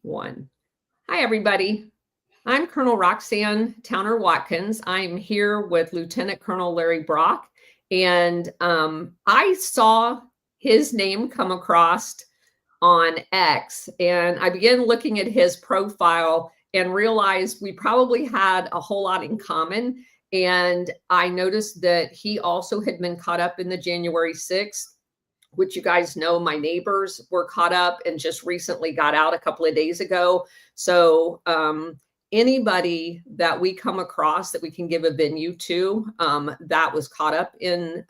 One. Hi, everybody. I'm Colonel Roxanne Towner Watkins. I'm here with Lieutenant Colonel Larry Brock, and I saw his name come across on X, and I began looking at his profile and realized we probably had a whole lot in common. And I noticed that he also had been caught up in the January 6th, which you guys know my neighbors were caught up and just recently got out a couple of days ago. So anybody that we come across that we can give a venue to that was caught up in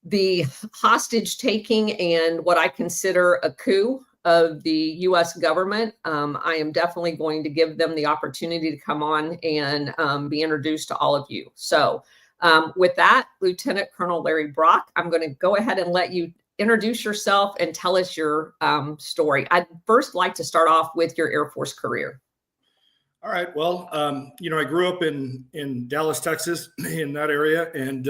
the hostage taking and what I consider a coup of the U.S. government, I am definitely going to give them the opportunity to come on and be introduced to all of you. So with that, Lieutenant Colonel Larry Brock, I'm going to go ahead and let you introduce yourself and tell us your story. I'd first like to start off with your Air Force career. All right. Well, I grew up in Dallas, Texas, in that area, and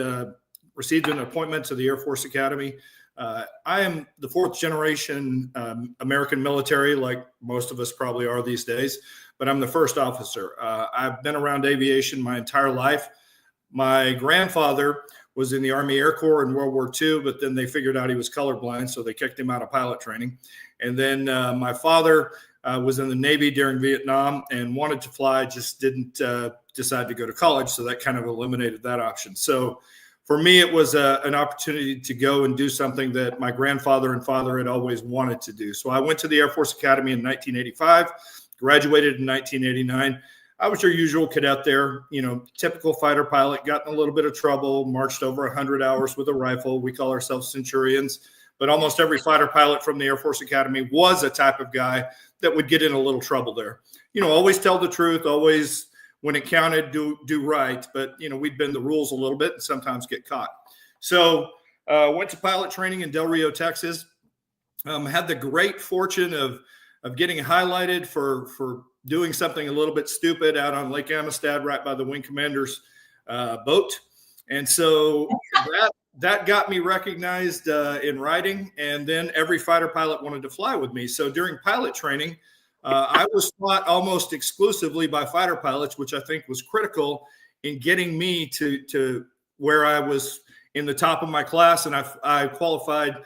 received an appointment to the Air Force Academy. I am the fourth generation American military, like most of us probably are these days, but I'm the first officer. I've been around aviation my entire life. My grandfather was in the Army Air Corps in World War II, but then they figured out he was colorblind, so they kicked him out of pilot training. And then my father was in the Navy during Vietnam and wanted to fly, just didn't decide to go to college, so that kind of eliminated that option. So for me, it was an opportunity to go and do something that my grandfather and father had always wanted to do. So I went to the Air Force Academy in 1985, graduated in 1989. I was your usual cadet there, typical fighter pilot, got in a little bit of trouble, marched over 100 hours with a rifle. We call ourselves Centurions, but almost every fighter pilot from the Air Force Academy was a type of guy that would get in a little trouble there. Always tell the truth, always, when it counted, do right. But, we'd bend the rules a little bit and sometimes get caught. So went to pilot training in Del Rio, Texas. Had the great fortune of getting highlighted for doing something a little bit stupid out on Lake Amistad, right by the wing commander's boat. And so that got me recognized in writing. And then every fighter pilot wanted to fly with me. So during pilot training, I was taught almost exclusively by fighter pilots, which I think was critical in getting me to where I was in the top of my class. And I qualified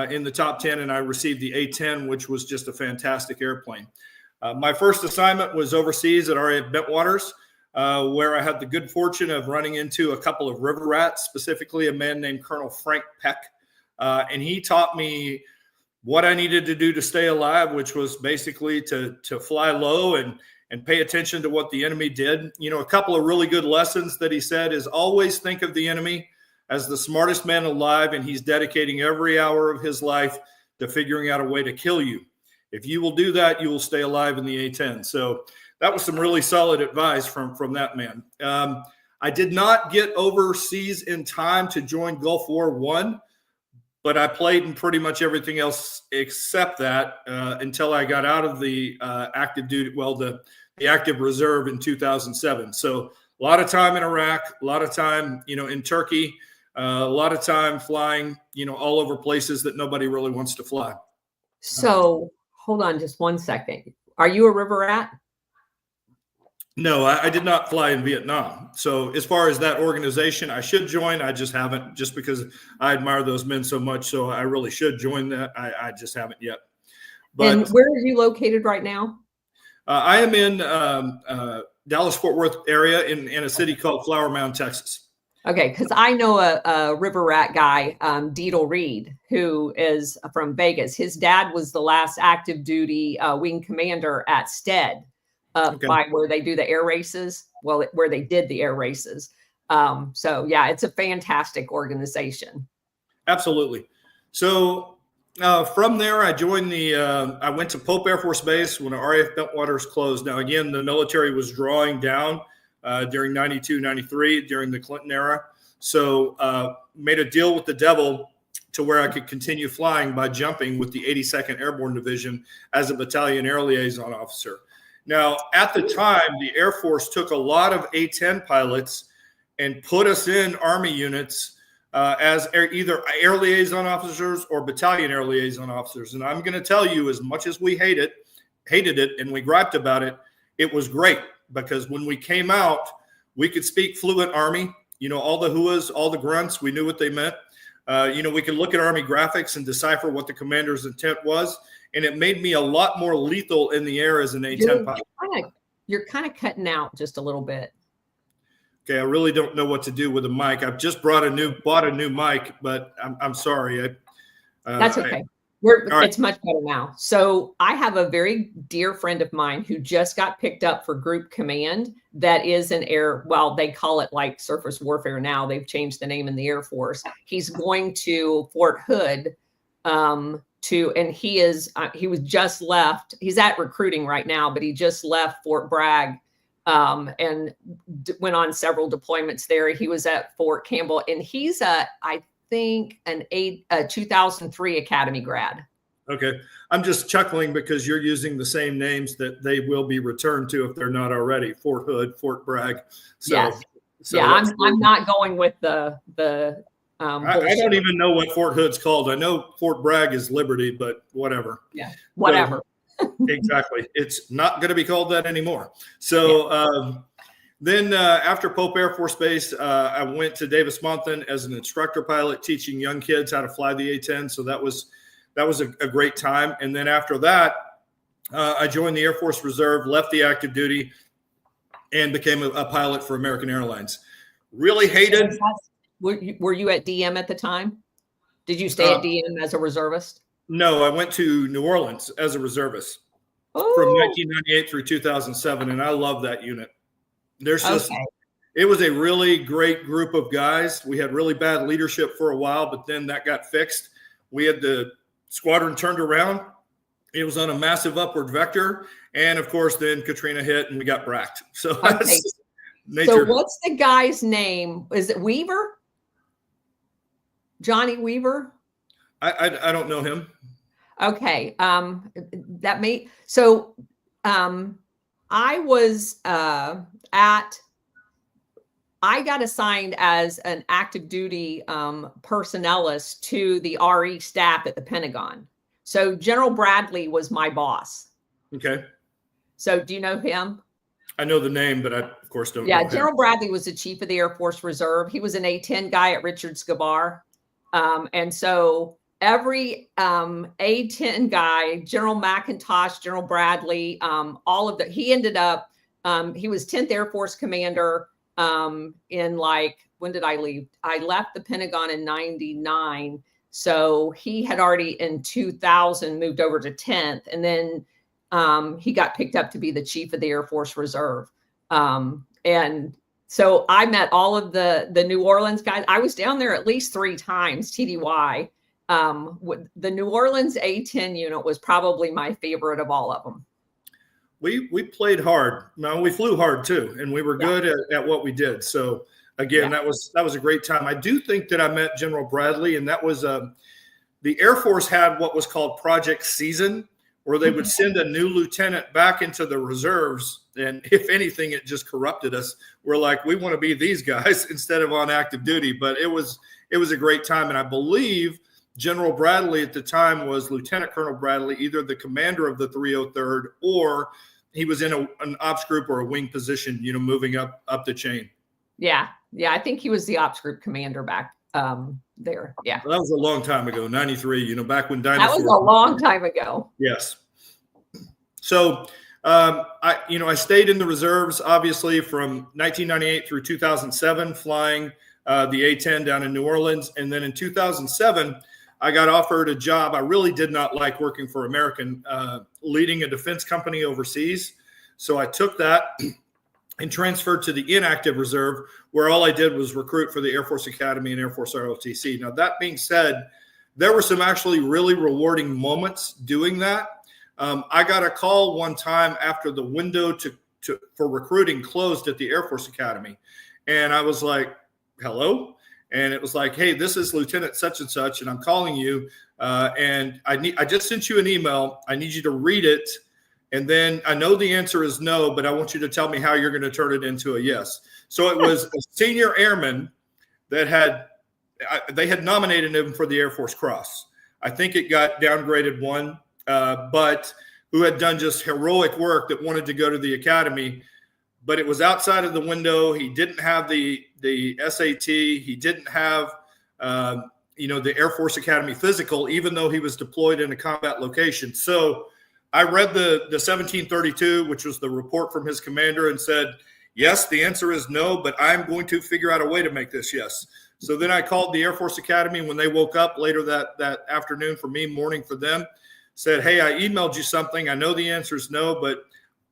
in the top 10, and I received the A-10, which was just a fantastic airplane. My first assignment was overseas at RAF Bentwaters, where I had the good fortune of running into a couple of river rats, specifically a man named Colonel Frank Peck. And he taught me what I needed to do to stay alive, which was basically to fly low and pay attention to what the enemy did. A couple of really good lessons that he said is always think of the enemy as the smartest man alive, and he's dedicating every hour of his life to figuring out a way to kill you. If you will do that, you will stay alive in the A-10. So that was some really solid advice from that man. I did not get overseas in time to join Gulf War I, but I played in pretty much everything else except that until I got out of the active duty, the active reserve in 2007. So a lot of time in Iraq, a lot of time, in Turkey, a lot of time flying, all over places that nobody really wants to fly. So hold on just one second. Are you a river rat? No, I did not fly in Vietnam. So as far as that organization, I should join. I just haven't, just because I admire those men so much. So I really should join that. I just haven't yet. But and where are you located right now? I am in Dallas-Fort Worth area in a city called Flower Mound, Texas. Okay, because I know a river rat guy, Deedle Reed, who is from Vegas. His dad was the last active duty wing commander at Stead. By where they do the air races, where they did the air races. So yeah, it's a fantastic organization. Absolutely. So from there, I joined I went to Pope Air Force Base when RAF Bentwaters closed. Now, again, the military was drawing down during 92, 93, during the Clinton era. So made a deal with the devil to where I could continue flying by jumping with the 82nd Airborne Division as a battalion air liaison officer. Now, at the time, the Air Force took a lot of A-10 pilots and put us in Army units as either air liaison officers or battalion air liaison officers. And I'm going to tell you, as much as we hate it, hated it and we griped about it, it was great because when we came out, we could speak fluent Army. You know, all the whoas, all the grunts, we knew what they meant. You know, we could look at Army graphics and decipher what the commander's intent was. And it made me a lot more lethal in the air as an A-10 pilot. You're kind of cutting out just a little bit. Okay, I really don't know what to do with a mic. I've just bought a new mic, but I'm sorry. That's okay. It's much better now. So I have a very dear friend of mine who just got picked up for group command. That is an air. Well, they call it like surface warfare now. They've changed the name in the Air Force. He's going to Fort Hood. And he was just left. He's at recruiting right now, but he just left Fort Bragg. And went on several deployments there. He was at Fort Campbell, and he's I think a 2003 Academy grad. Okay. I'm just chuckling because you're using the same names that they will be returned to if they're not already. Fort Hood, Fort Bragg. So, yes. I'm not going with the I don't even know what Fort Hood's called. I know Fort Bragg is Liberty, but whatever. Yeah, whatever. So, exactly. It's not going to be called that anymore. So then after Pope Air Force Base, I went to Davis-Monthan as an instructor pilot, teaching young kids how to fly the A-10. So that was a great time. And then after that, I joined the Air Force Reserve, left the active duty, and became a pilot for American Airlines. Really hated. Were you at DM at the time? Did you stay at DM as a reservist? No, I went to New Orleans as a reservist from 1998 through 2007, and I love that unit. It was a really great group of guys. We had really bad leadership for a while, but then that got fixed. We had the squadron turned around. It was on a massive upward vector, and of course, then Katrina hit, and we got bracked. So that's nature. So what's the guy's name? Is it Weaver? Johnny Weaver? I don't know him. Okay. I was I got assigned as an active duty personnelist to the RE staff at the Pentagon. So General Bradley was my boss. Okay. So do you know him? I know the name, but I, of course, don't know him. General Bradley was the chief of the Air Force Reserve. He was an A-10 guy at Richards Gabar. And so every A-10 guy, General McIntosh, General Bradley, all of he ended up, he was 10th Air Force Commander in when did I leave? I left the Pentagon in 99. So he had already in 2000 moved over to 10th. And then he got picked up to be the chief of the Air Force Reserve. And so I met all of the New Orleans guys. I was down there at least 3 times, TDY. The New Orleans A-10 unit was probably my favorite of all of them. We played hard. No, we flew hard too, and we were good at what we did. So again, that was a great time. I do think that I met General Bradley, and that was the Air Force had what was called Project Season, where they would send a new lieutenant back into the reserves. And if anything, it just corrupted us. We're like, we want to be these guys instead of on active duty. But it was a great time. And I believe General Bradley at the time was Lieutenant Colonel Bradley, either the commander of the 303rd or he was in an ops group or a wing position, moving up the chain. Yeah. I think he was the ops group commander back there. Yeah. Well, that was a long time ago, 93, back when dinosaurs. That was a long time ago. Yes. So, I stayed in the reserves, obviously, from 1998 through 2007, flying the A-10 down in New Orleans. And then in 2007, I got offered a job. I really did not like working for American, leading a defense company overseas. So I took that and transferred to the inactive reserve, where all I did was recruit for the Air Force Academy and Air Force ROTC. Now, that being said, there were some actually really rewarding moments doing that. I got a call one time after the window for recruiting closed at the Air Force Academy. And I was like, hello? And it was like, hey, this is Lieutenant such and such, and I'm calling you. And I just sent you an email. I need you to read it. And then I know the answer is no, but I want you to tell me how you're going to turn it into a yes. So it was a senior airman that they had nominated him for the Air Force Cross. I think it got downgraded 1, but who had done just heroic work that wanted to go to the academy, but it was outside of the window. He didn't have the SAT. He didn't have, the Air Force Academy physical, even though he was deployed in a combat location. So I read the 1732, which was the report from his commander, and said, yes, the answer is no, but I'm going to figure out a way to make this yes. So then I called the Air Force Academy when they woke up later that afternoon for me, morning for them, said, hey, I emailed you something. I know the answer is no, but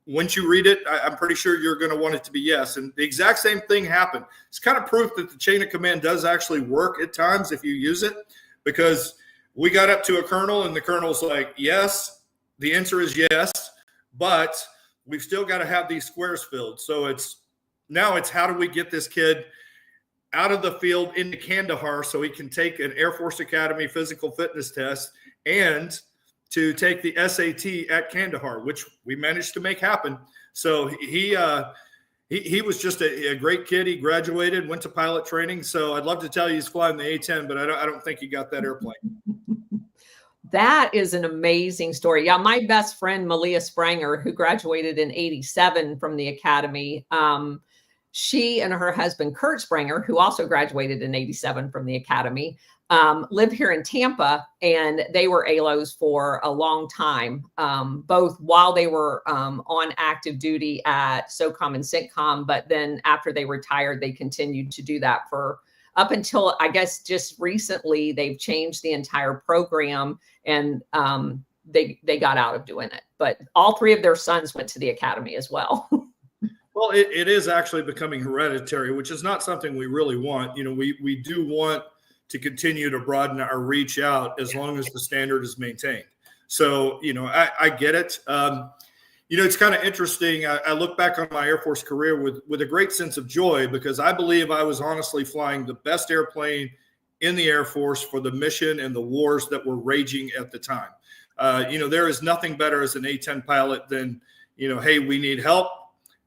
once you read it, I'm pretty sure you're going to want it to be yes. And the exact same thing happened. It's kind of proof that the chain of command does actually work at times if you use it, because we got up to a colonel and the colonel's like, yes, the answer is yes, but we've still got to have these squares filled. So it's how do we get this kid out of the field into Kandahar so he can take an Air Force Academy physical fitness test and to take the SAT at Kandahar, which we managed to make happen. So he was just a great kid. He graduated, went to pilot training. So I'd love to tell you he's flying the A-10, but I don't think he got that airplane. That is an amazing story. Yeah, my best friend, Malia Spranger, who graduated in 87 from the academy, she and her husband, Kurt Spranger, who also graduated in 87 from the academy, lived here in Tampa, and they were ALOs for a long time, both while they were on active duty at SOCOM and CENTCOM, but then after they retired, they continued to do that for up until, I guess, just recently, they've changed the entire program, and they got out of doing it. But all three of their sons went to the academy as well. Well, it is actually becoming hereditary, which is not something we really want. We do want to continue to broaden our reach out as long as the standard is maintained. So, I get it. It's kind of interesting. I look back on my Air Force career with a great sense of joy, because I believe I was honestly flying the best airplane in the Air Force for the mission and the wars that were raging at the time. There is nothing better as an A-10 pilot than, hey, we need help.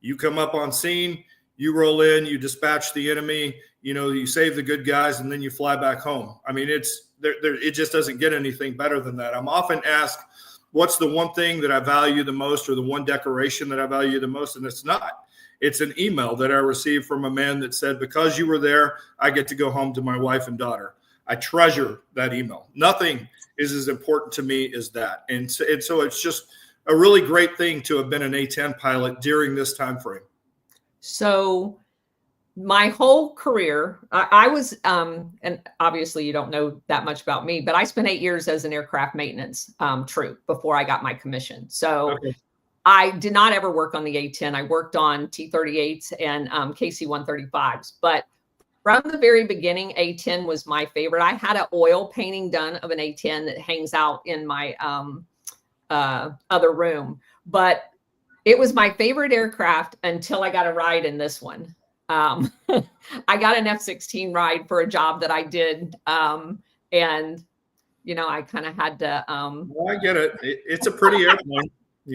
You come up on scene, you roll in, you dispatch the enemy, you save the good guys, and then you fly back home. I mean, it just doesn't get anything better than that. I'm often asked, what's the one thing that I value the most, or the one decoration that I value the most? And it's not. It's an email that I received from a man that said, because you were there, I get to go home to my wife and daughter. I treasure that email. Nothing is as important to me as that. And so it's just a really great thing to have been an A-10 pilot during this time frame. So my whole career, I was, and obviously you don't know that much about me, but I spent 8 years as an aircraft maintenance troop before I got my commission. So okay. I did not ever work on the A-10. I worked on T-38s and KC-135s, but from the very beginning, A-10 was my favorite. I had an oil painting done of an A-10 that hangs out in my other room, but it was my favorite aircraft until I got a ride in this one. I got an F-16 ride for a job that I did. And, I kind of had to. Well, I get it. It's a pretty airplane.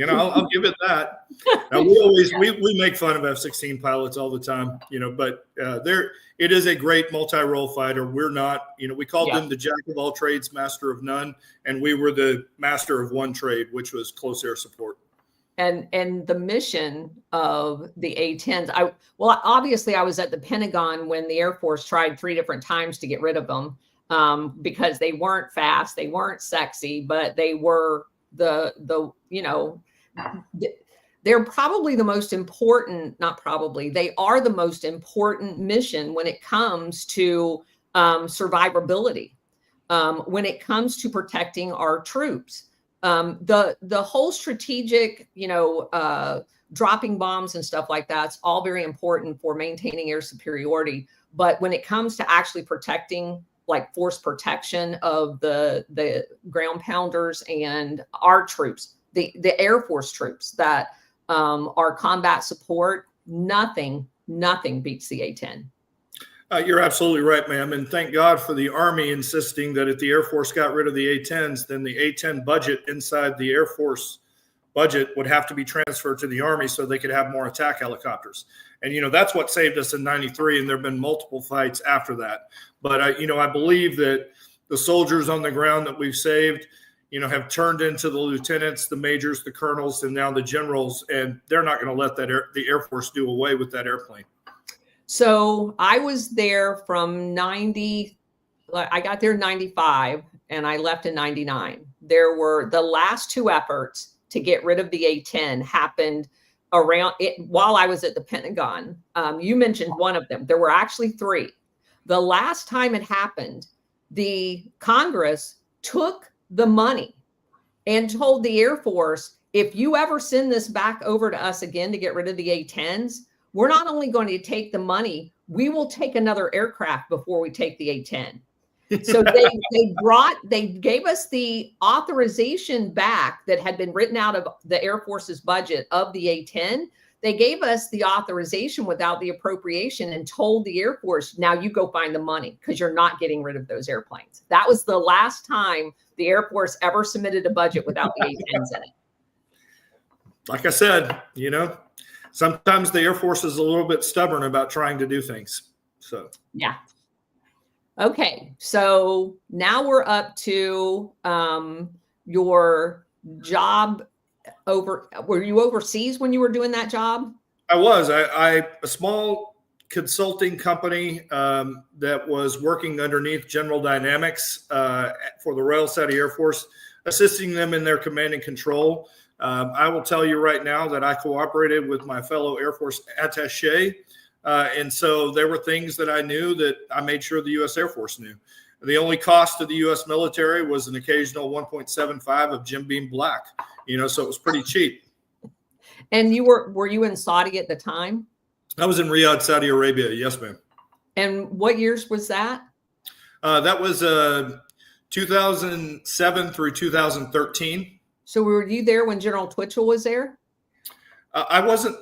I'll give it that. Now, we make fun of F-16 pilots all the time, but it is a great multi-role fighter. We're not, we called them the jack of all trades, master of none. And we were the master of one trade, which was close air support. And the mission of the A-10s, obviously I was at the Pentagon when the Air Force tried 3 different times to get rid of them because they weren't fast, they weren't sexy, but they were they're probably the most important, they are the most important mission when it comes to survivability, when it comes to protecting our troops. The whole strategic, dropping bombs and stuff like that's all very important for maintaining air superiority. But when it comes to actually protecting, like force protection of the ground pounders and our troops, the Air Force troops that are combat support, nothing beats the A-10. You're absolutely right, ma'am. And thank God for the Army insisting that if the Air Force got rid of the A-10s, then the A-10 budget inside the Air Force budget would have to be transferred to the Army so they could have more attack helicopters. And, that's what saved us in 93. And there have been multiple fights after that. But, I believe that the soldiers on the ground that we've saved, have turned into the lieutenants, the majors, the colonels, and now the generals, and they're not going to let the Air Force do away with that airplane. So I was there from 90. I got there in 95 and I left in 99. There were the last two efforts to get rid of the A-10 happened around it while I was at the Pentagon. You mentioned one of them. There were actually three. The last time it happened, the Congress took the money and told the Air Force, if you ever send this back over to us again to get rid of the A-10s, we're not only going to take the money, we will take another aircraft before we take the A-10. So they gave us the authorization back that had been written out of the Air Force's budget of the A-10. They gave us the authorization without the appropriation and told the Air Force, now you go find the money because you're not getting rid of those airplanes. That was the last time the Air Force ever submitted a budget without the A-10s in it. Like I said, sometimes the Air Force is a little bit stubborn about trying to do things. So, yeah. Okay. So now we're up to your job were you overseas when you were doing that job? I was. A small consulting company that was working underneath General Dynamics for the Royal Saudi Air Force, assisting them in their command and control. I will tell you right now that I cooperated with my fellow Air Force attaché. And so there were things that I knew that I made sure the U.S. Air Force knew. The only cost to the U.S. military was an occasional 1.75 of Jim Beam Black, so it was pretty cheap. And were you in Saudi at the time? I was in Riyadh, Saudi Arabia. Yes, ma'am. And what years was that? That was 2007 through 2013. So were you there when General Twitchell was there? I wasn't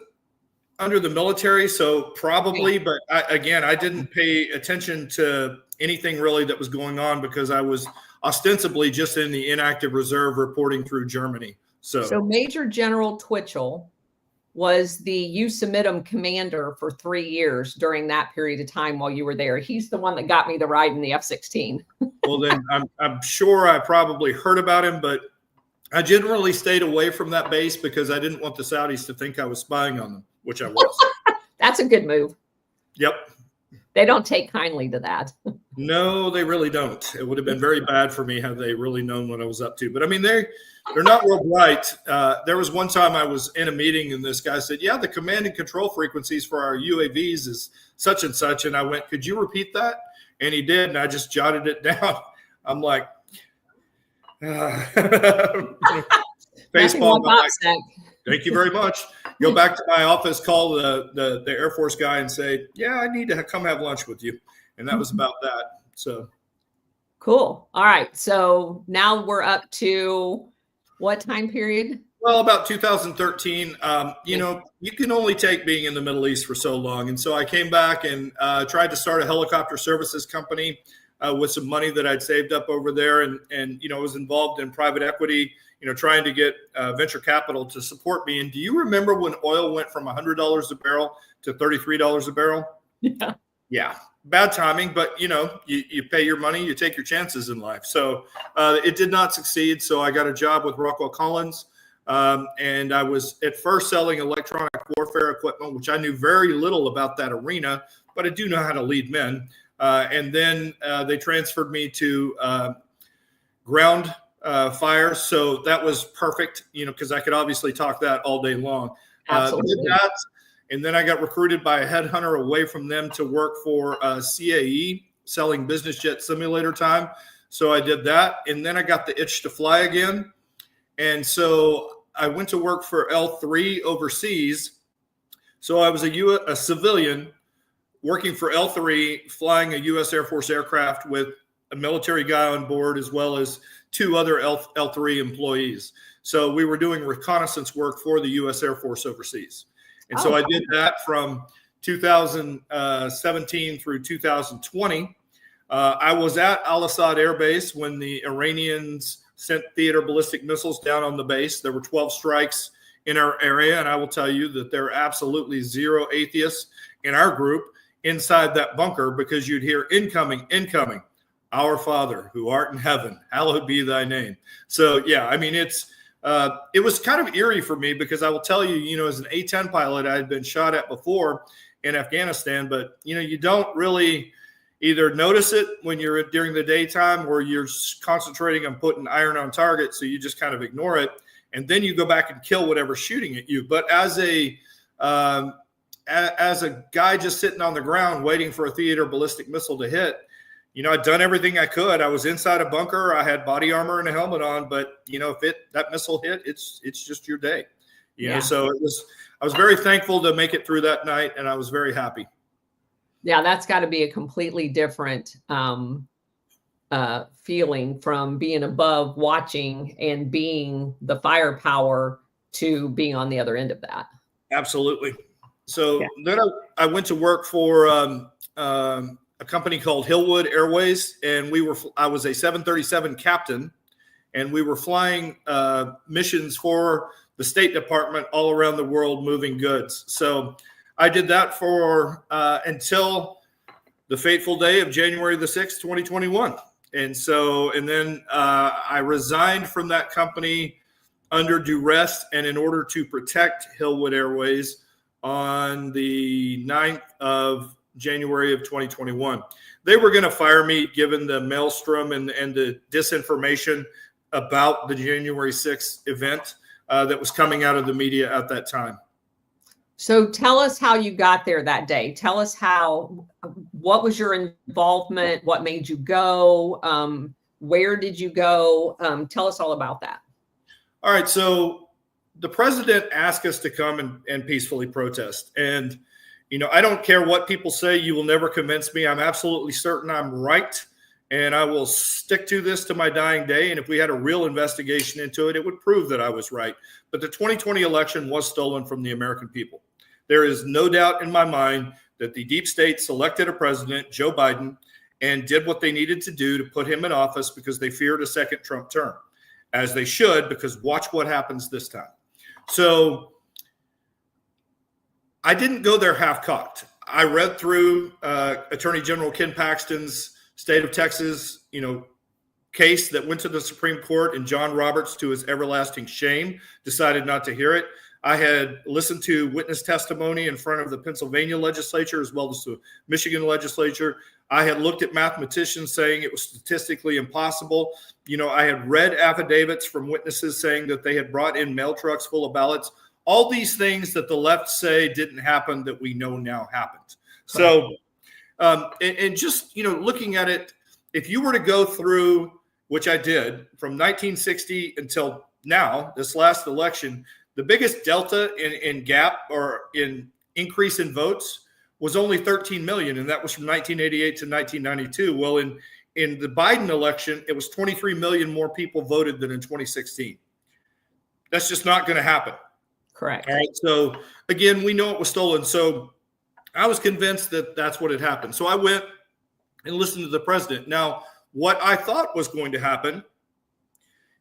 under the military, so probably, but I didn't pay attention to anything really that was going on because I was ostensibly just in the inactive reserve reporting through Germany. So Major General Twitchell was the You Submit 'em commander for 3 years during that period of time while you were there. He's the one that got me the ride in the F-16. Well, then I'm sure I probably heard about him, but I generally stayed away from that base because I didn't want the Saudis to think I was spying on them, which I was. That's a good move. Yep. They don't take kindly to that. No, they really don't. It would have been very bad for me had they really known what I was up to. But I mean, they're not real bright. There was one time I was in a meeting and this guy said, yeah, the command and control frequencies for our UAVs is such and such. And I went, could you repeat that? And he did. And I just jotted it down. I'm like, baseball. Thank you very much. Go back to my office, call the Air Force guy and say, yeah, I need to come have lunch with you. And that was about that. So cool. All right. So now we're up to what time period? Well, about 2013. You can only take being in the Middle East for so long. And so I came back and tried to start a helicopter services company with some money that I'd saved up over there. And was involved in private equity, trying to get venture capital to support me. And do you remember when oil went from $100 a barrel to $33 a barrel? Yeah. Yeah. Bad timing, but you pay your money, you take your chances in life. So it did not succeed. So I got a job with Rockwell Collins. And I was at first selling electronic warfare equipment, which I knew very little about that arena, but I do know how to lead men. And then they transferred me to ground fire. So that was perfect, because I could obviously talk that all day long. Absolutely. And then I got recruited by a headhunter away from them to work for CAE, selling business jet simulator time. So I did that. And then I got the itch to fly again. And so I went to work for L3 overseas. So I was a civilian working for L3, flying a U.S. Air Force aircraft with a military guy on board, as well as 2 other L3 employees. So we were doing reconnaissance work for the U.S. Air Force overseas. And so I did that from 2017 through 2020. I was at Al Asad Air Base when the Iranians sent theater ballistic missiles down on the base. There were 12 strikes in our area. And I will tell you that there are absolutely 0 atheists in our group inside that bunker, because you'd hear incoming, Our Father who art in heaven, hallowed be thy name. So yeah, I mean, it was kind of eerie for me because I will tell you, as an A-10 pilot, I had been shot at before in Afghanistan, but you don't really either notice it when you're during the daytime or you're concentrating on putting iron on target. So you just kind of ignore it. And then you go back and kill whatever's shooting at you. But as a guy just sitting on the ground waiting for a theater ballistic missile to hit, I'd done everything I could. I was inside a bunker. I had body armor and a helmet on. But if that missile hit, it's just your day. So I was very thankful to make it through that night, and I was very happy. Yeah, that's got to be a completely different feeling from being above watching and being the firepower to being on the other end of that. Absolutely. So then I went to work for a company called Hillwood Airways, and I was a 737 captain, and we were flying missions for the State Department all around the world moving goods. So I did that for until the fateful day of January the 6th, 2021. And then I resigned from that company under duress and in order to protect Hillwood Airways on the 9th of January of 2021. They were going to fire me given the maelstrom and the disinformation about the January 6th event that was coming out of the media at that time. So tell us how you got there that day. Tell us what was your involvement? What made you go? Where did you go? Tell us all about that. All right. So the president asked us to come and peacefully protest. And, I don't care what people say. You will never convince me. I'm absolutely certain I'm right. And I will stick to this to my dying day. And if we had a real investigation into it, it would prove that I was right. But the 2020 election was stolen from the American people. There is no doubt in my mind that the deep state selected a president, Joe Biden, and did what they needed to do to put him in office because they feared a second Trump term, as they should, because watch what happens this time. So I didn't go there half-cocked. I read through Attorney General Ken Paxton's state of Texas, case that went to the Supreme Court, and John Roberts, to his everlasting shame, decided not to hear it. I had listened to witness testimony in front of the Pennsylvania legislature as well as the Michigan legislature. I had looked at mathematicians saying it was statistically impossible. I had read affidavits from witnesses saying that they had brought in mail trucks full of ballots. All these things that the left say didn't happen that we know now happened. So, and just, looking at it, if you were to go through, which I did, from 1960 until now, this last election, the biggest delta in gap or in increase in votes was only 13 million, and that was from 1988 to 1992. Well, in the Biden election, it was 23 million more people voted than in 2016. That's just not going to happen. Correct. All right. So again, we know it was stolen. So I was convinced that that's what had happened. So I went and listened to the president. Now, what I thought was going to happen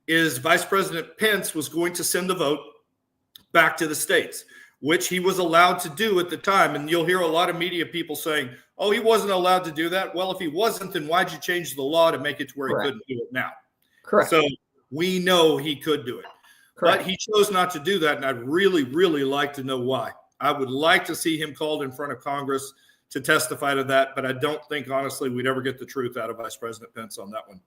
is Vice President Pence was going to send the vote back to the states, which he was allowed to do at the time. And you'll hear a lot of media people saying, oh, he wasn't allowed to do that. Well, if he wasn't, then why'd you change the law to make it to where he couldn't do it now? Correct. So we know he could do it. Correct. But he chose not to do that. And I'd really, really like to know why. I would like to see him called in front of Congress to testify to that. But I don't think, honestly, we'd ever get the truth out of Vice President Pence on that one.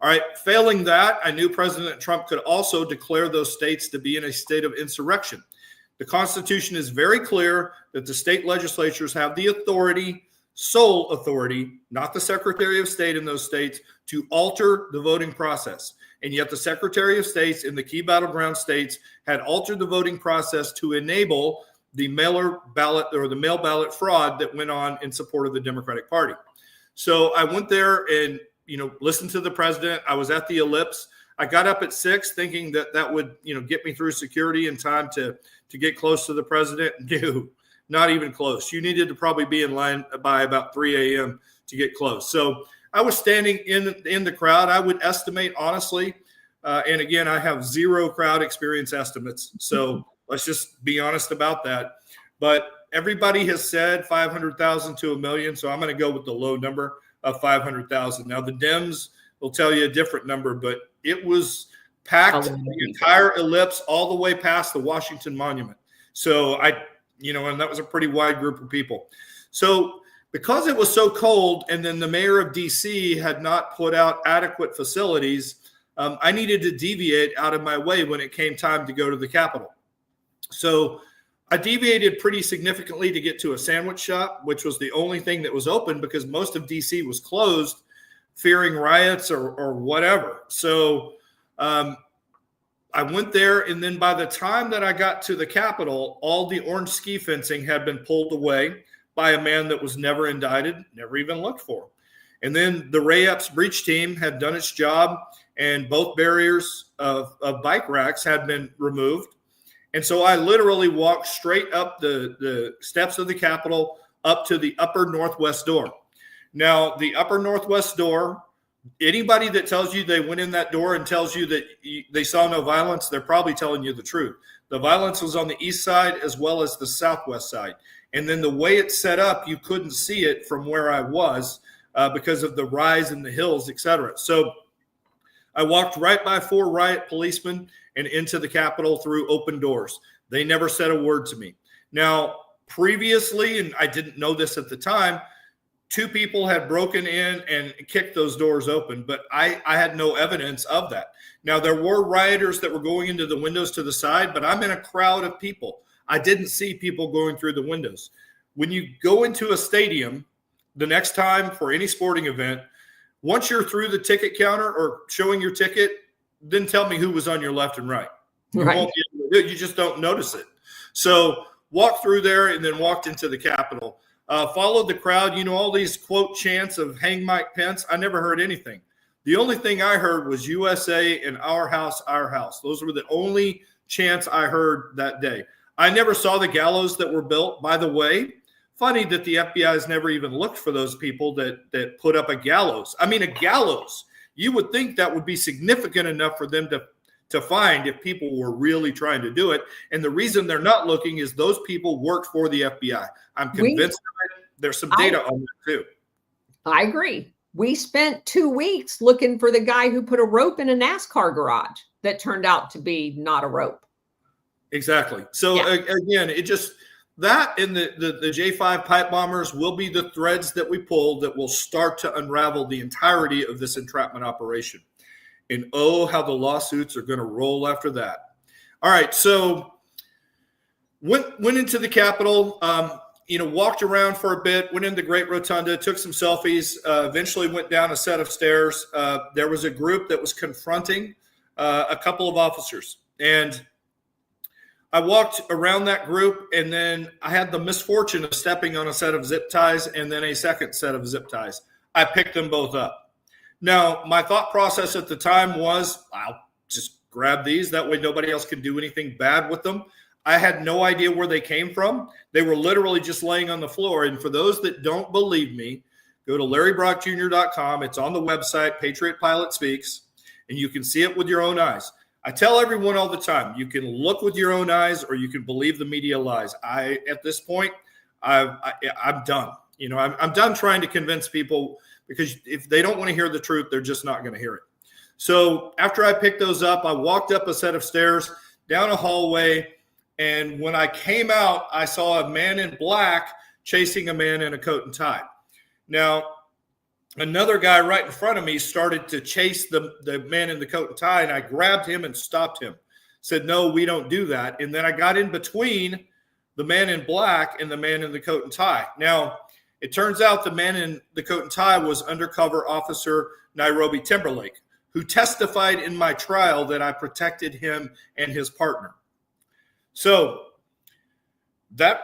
All right. Failing that, I knew President Trump could also declare those states to be in a state of insurrection. The Constitution is very clear that the state legislatures have the authority, sole authority, not the Secretary of State in those states, to alter the voting process. And yet the Secretary of States in the key battleground states had altered the voting process to enable the mail ballot fraud that went on in support of the Democratic Party. So I went there and, listened to the president. I was at the ellipse. I got up at 6 thinking that would, get me through security in time to get close to the president. No, not even close. You needed to probably be in line by about 3 a.m. to get close. So I was standing in the crowd. I would estimate, honestly, and again, I have zero crowd experience estimates. So let's just be honest about that. But everybody has said 500,000 to 1 million. So I'm going to go with the low number. of 500,000. Now, the Dems will tell you a different number, but it was packed the entire ellipse all the way past the Washington Monument. So and that was a pretty wide group of people. So because it was so cold, and then the mayor of DC had not put out adequate facilities, I needed to deviate out of my way when it came time to go to the Capitol. So I deviated pretty significantly to get to a sandwich shop, which was the only thing that was open because most of DC was closed, fearing riots or whatever. So I went there, and then by the time that I got to the Capitol, all the orange ski fencing had been pulled away by a man that was never indicted, never even looked for. And then the Ray Epps breach team had done its job, and both barriers of bike racks had been removed. And so I literally walked straight up the steps of the Capitol up to the upper northwest door. Now, the upper northwest door, anybody that tells you they went in that door and tells you that they saw no violence, they're probably telling you the truth. The violence was on the east side as well as the southwest side. And then the way it's set up, you couldn't see it from where I was because of the rise in the hills, et cetera. So I walked right by 4 riot policemen and into the Capitol through open doors. They never said a word to me. Now, previously, and I didn't know this at the time, 2 people had broken in and kicked those doors open, but I had no evidence of that. Now, there were rioters that were going into the windows to the side, but I'm in a crowd of people. I didn't see people going through the windows. When you go into a stadium the next time for any sporting event, once you're through the ticket counter or showing your ticket, then tell me who was on your left and right. You won't be able to do it. You just don't notice it. So walked through there and then walked into the Capitol. Followed the crowd, all these quote chants of hang Mike Pence. I never heard anything. The only thing I heard was USA and our house, our house. Those were the only chants I heard that day. I never saw the gallows that were built, by the way. Funny that the FBI has never even looked for those people that put up a gallows. I mean, a gallows. You would think that would be significant enough for them to find if people were really trying to do it. And the reason they're not looking is those people worked for the FBI. I'm convinced there's some data on that too. I agree. We spent 2 weeks looking for the guy who put a rope in a NASCAR garage that turned out to be not a rope. Exactly. So again, it just, that and the J5 pipe bombers will be the threads that we pull that will start to unravel the entirety of this entrapment operation. And oh, how the lawsuits are going to roll after that. All right. So went into the Capitol, walked around for a bit, went into the Great Rotunda, took some selfies, eventually went down a set of stairs. There was a group that was confronting a couple of officers. And I walked around that group, and then I had the misfortune of stepping on a set of zip ties and then a second set of zip ties. I picked them both up. Now, my thought process at the time was, I'll just grab these. That way nobody else can do anything bad with them. I had no idea where they came from. They were literally just laying on the floor. And for those that don't believe me, go to LarryBrockJr.com. It's on the website, Patriot Pilot Speaks, and you can see it with your own eyes. I tell everyone all the time, you can look with your own eyes or you can believe the media lies. At this point, I'm done. I'm done trying to convince people, because if they don't want to hear the truth, they're just not going to hear it. So after I picked those up, I walked up a set of stairs, down a hallway, and when I came out, I saw a man in black chasing a man in a coat and tie. Now, another guy right in front of me started to chase the man in the coat and tie, and I grabbed him and stopped him. Said, no, we don't do that. And then I got in between the man in black and the man in the coat and tie. Now, it turns out the man in the coat and tie was undercover officer Nairobi Timberlake, who testified in my trial that I protected him and his partner. So that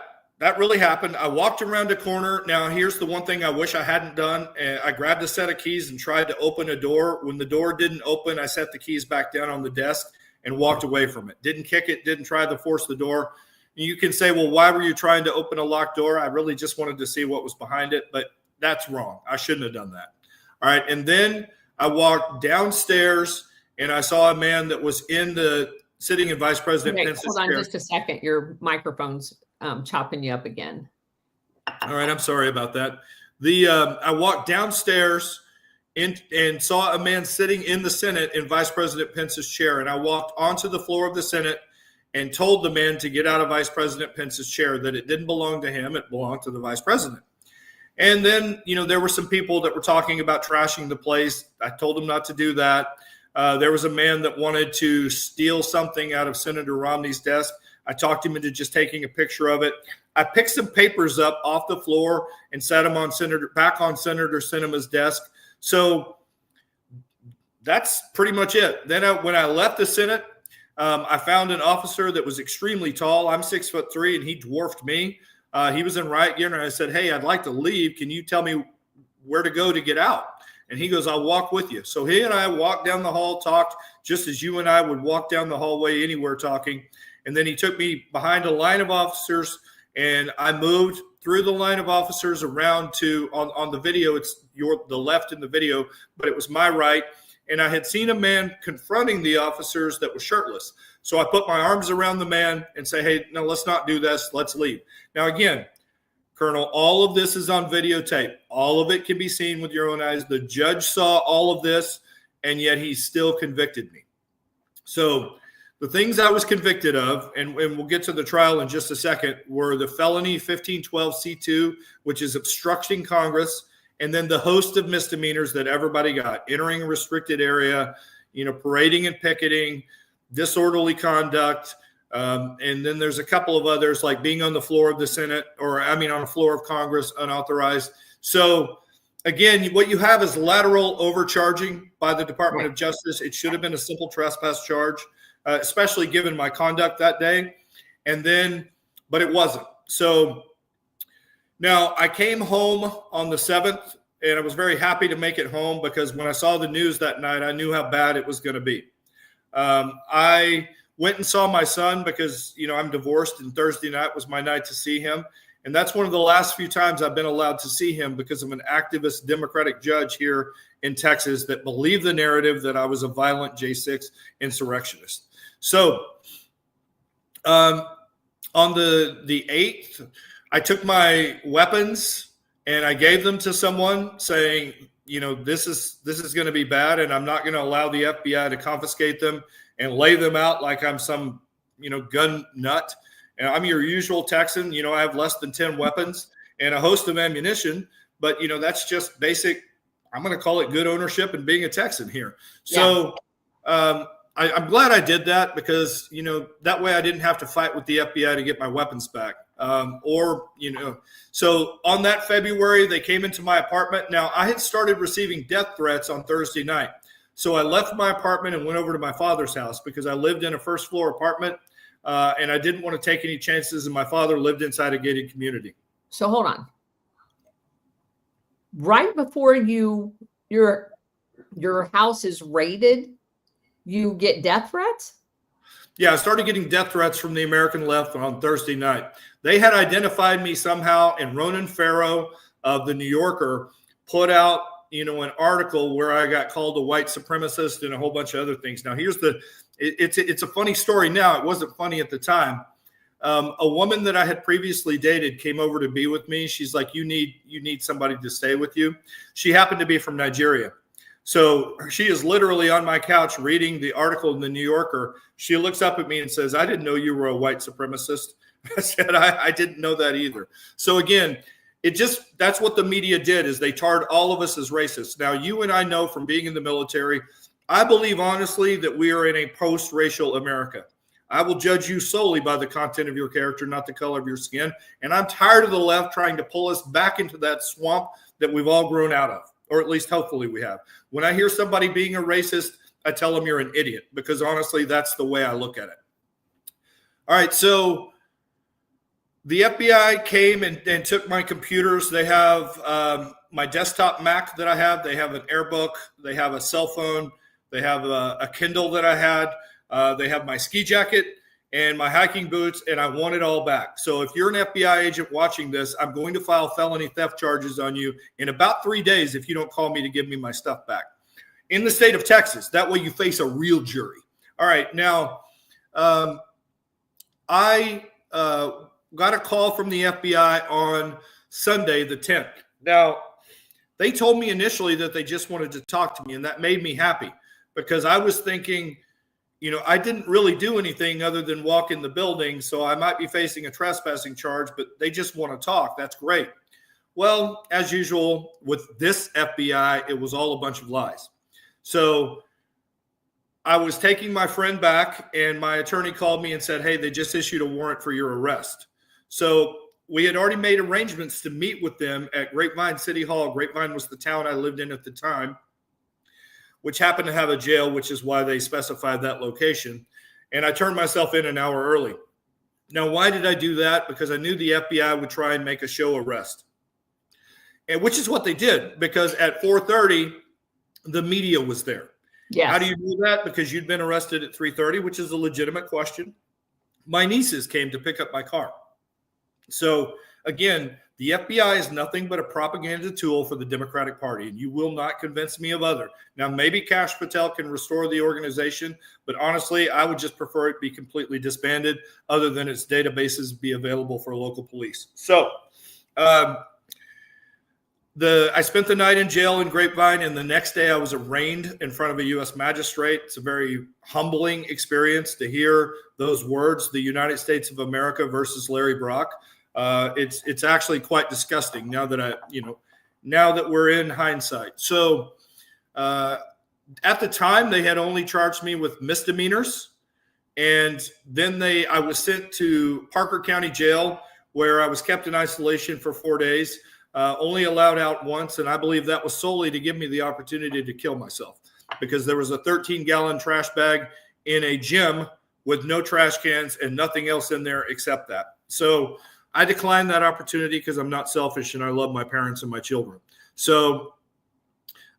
really happened. I walked around a corner. Now, here's the one thing I wish I hadn't done. I grabbed a set of keys and tried to open a door. When the door didn't open, I set the keys back down on the desk and walked away from it. Didn't kick it, didn't try to force the door. You can say, well, why were you trying to open a locked door? I really just wanted to see what was behind it, but that's wrong. I shouldn't have done that. All right. And then I walked downstairs and I saw a man that was sitting in Vice President Pence's chair. Hold on just a second. Your microphone's chopping you up again. All right. I'm sorry about that. I walked downstairs and saw a man sitting in the Senate in Vice President Pence's chair. And I walked onto the floor of the Senate and told the man to get out of Vice President Pence's chair, that it didn't belong to him. It belonged to the vice president. And then, there were some people that were talking about trashing the place. I told them not to do that. There was a man that wanted to steal something out of Senator Romney's desk. I talked him into just taking a picture of it. I picked some papers up off the floor and set them back on Senator Sinema's desk. So that's pretty much it. Then when I left the Senate, I found an officer that was extremely tall. I'm 6'3", and he dwarfed me. He was in riot gear, and I said, "Hey, I'd like to leave. Can you tell me where to go to get out?" And he goes, "I'll walk with you." So he and I walked down the hall, talked just as you and I would walk down the hallway anywhere talking. And then he took me behind a line of officers, and I moved through the line of officers around to, on the video, it's the left in the video, but it was my right. And I had seen a man confronting the officers that was shirtless. So I put my arms around the man and say, "Hey, no, let's not do this. Let's leave." Now, again, Colonel, all of this is on videotape. All of it can be seen with your own eyes. The judge saw all of this, and yet he still convicted me. So the things I was convicted of, and we'll get to the trial in just a second, were the felony 1512C2, which is obstructing Congress, and then the host of misdemeanors that everybody got: entering a restricted area, parading and picketing, disorderly conduct, and then there's a couple of others, like being on the floor of the Senate, on the floor of Congress unauthorized. So again, what you have is lateral overcharging by the Department of Justice. It should have been a simple trespass charge, especially given my conduct that day. But it wasn't. So now I came home on the 7th, and I was very happy to make it home, because when I saw the news that night, I knew how bad it was going to be. I went and saw my son because, I'm divorced, and Thursday night was my night to see him. And that's one of the last few times I've been allowed to see him because of an activist Democratic judge here in Texas that believed the narrative that I was a violent J6 insurrectionist. So on the 8th, I took my weapons and I gave them to someone, saying, this is going to be bad, and I'm not going to allow the FBI to confiscate them and lay them out like I'm some, gun nut. And I'm your usual Texan. I have less than 10 weapons and a host of ammunition, but that's just basic. I'm going to call it good ownership and being a Texan here. So I'm glad I did that, because, that way I didn't have to fight with the FBI to get my weapons back. So on that February, they came into my apartment. Now, I had started receiving death threats on Thursday night. So I left my apartment and went over to my father's house, because I lived in a first floor apartment, and I didn't want to take any chances. And my father lived inside a gated community. So hold on. Right before your house is raided, you get death threats? Yeah, I started getting death threats from the American left on Thursday night. They had identified me somehow, and Ronan Farrow of the New Yorker put out, an article where I got called a white supremacist and a whole bunch of other things. Now, it's a funny story now. It wasn't funny at the time. A woman that I had previously dated came over to be with me. She's like, you need somebody to stay with you. She happened to be from Nigeria. So she is literally on my couch reading the article in the New Yorker. She looks up at me and says, "I didn't know you were a white supremacist." I said, I didn't know that either. So again, that's what the media did, is they tarred all of us as racists. Now, you and I know from being in the military, I believe honestly that we are in a post-racial America. I will judge you solely by the content of your character, not the color of your skin. And I'm tired of the left trying to pull us back into that swamp that we've all grown out of, or at least hopefully we have. When I hear somebody being a racist, I tell them you're an idiot, because honestly, that's the way I look at it. All right, so the FBI came and took my computers. They have my desktop Mac that I have. They have an AirBook. They have a cell phone. They have a Kindle that I had. They have my ski jacket and my hiking boots, and I want it all back. So if you're an FBI agent watching this, I'm going to file felony theft charges on you in about 3 days if you don't call me to give me my stuff back. In the state of Texas, that way you face a real jury. All right, now I got a call from the FBI on Sunday the 10th. Now, They told me initially that they just wanted to talk to me, and that made me happy because I was thinking, I didn't really do anything other than walk in the building, so I might be facing a trespassing charge, but they just want to talk. That's great. Well, as usual with this FBI, it was all a bunch of lies. So I was taking my friend back, and my attorney called me and said, hey, they just issued a warrant for your arrest. So we had already made arrangements to meet with them at Grapevine City Hall. Grapevine was the town I lived in at the time, which happened to have a jail, which is why they specified that location. And I turned myself in an hour early. Now, why did I do that? Because I knew the FBI would try and make a show arrest, and which is what they did, because at 4:30, the media was there. Yes. How do you do that? Because you'd been arrested at 3:30, which is a legitimate question. My nieces came to pick up my car. So again, the FBI is nothing but a propaganda tool for the Democratic Party, and you will not convince me of other. Now, maybe Kash Patel can restore the organization, but honestly, I would just prefer it be completely disbanded, other than its databases be available for local police. So I spent the night in jail in Grapevine, and the next day I was arraigned in front of a U.S. magistrate. It's a very humbling experience to hear those words, the United States of America versus Larry Brock. It's actually quite disgusting now that we're in hindsight. So at the time, they had only charged me with misdemeanors, and then I was sent to Parker County Jail, where I was kept in isolation for 4 days. Only allowed out once, and I believe that was solely to give me the opportunity to kill myself, because there was a 13-gallon trash bag in a gym with no trash cans and nothing else in there except that. So I declined that opportunity because I'm not selfish and I love my parents and my children. So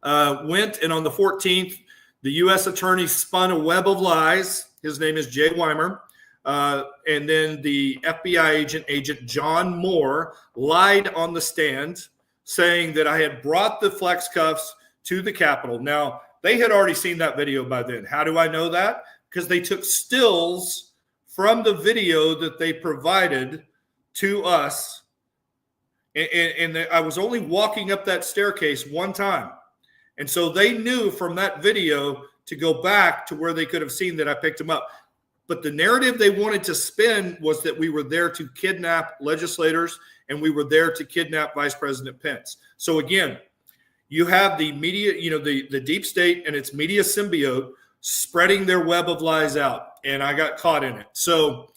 went, and on the 14th, the U.S. attorney spun a web of lies. His name is Jay Weimer. And then the FBI agent John Moore, lied on the stand, saying that I had brought the flex cuffs to the Capitol. Now, they had already seen that video by then. How do I know that? Because they took stills from the video that they provided to us. And I was only walking up that staircase one time. And so they knew from that video to go back to where they could have seen that I picked them up. But the narrative they wanted to spin was that we were there to kidnap legislators and we were there to kidnap Vice President Pence. So again, you have the media, the deep state and its media symbiote spreading their web of lies out, and I got caught in it. So,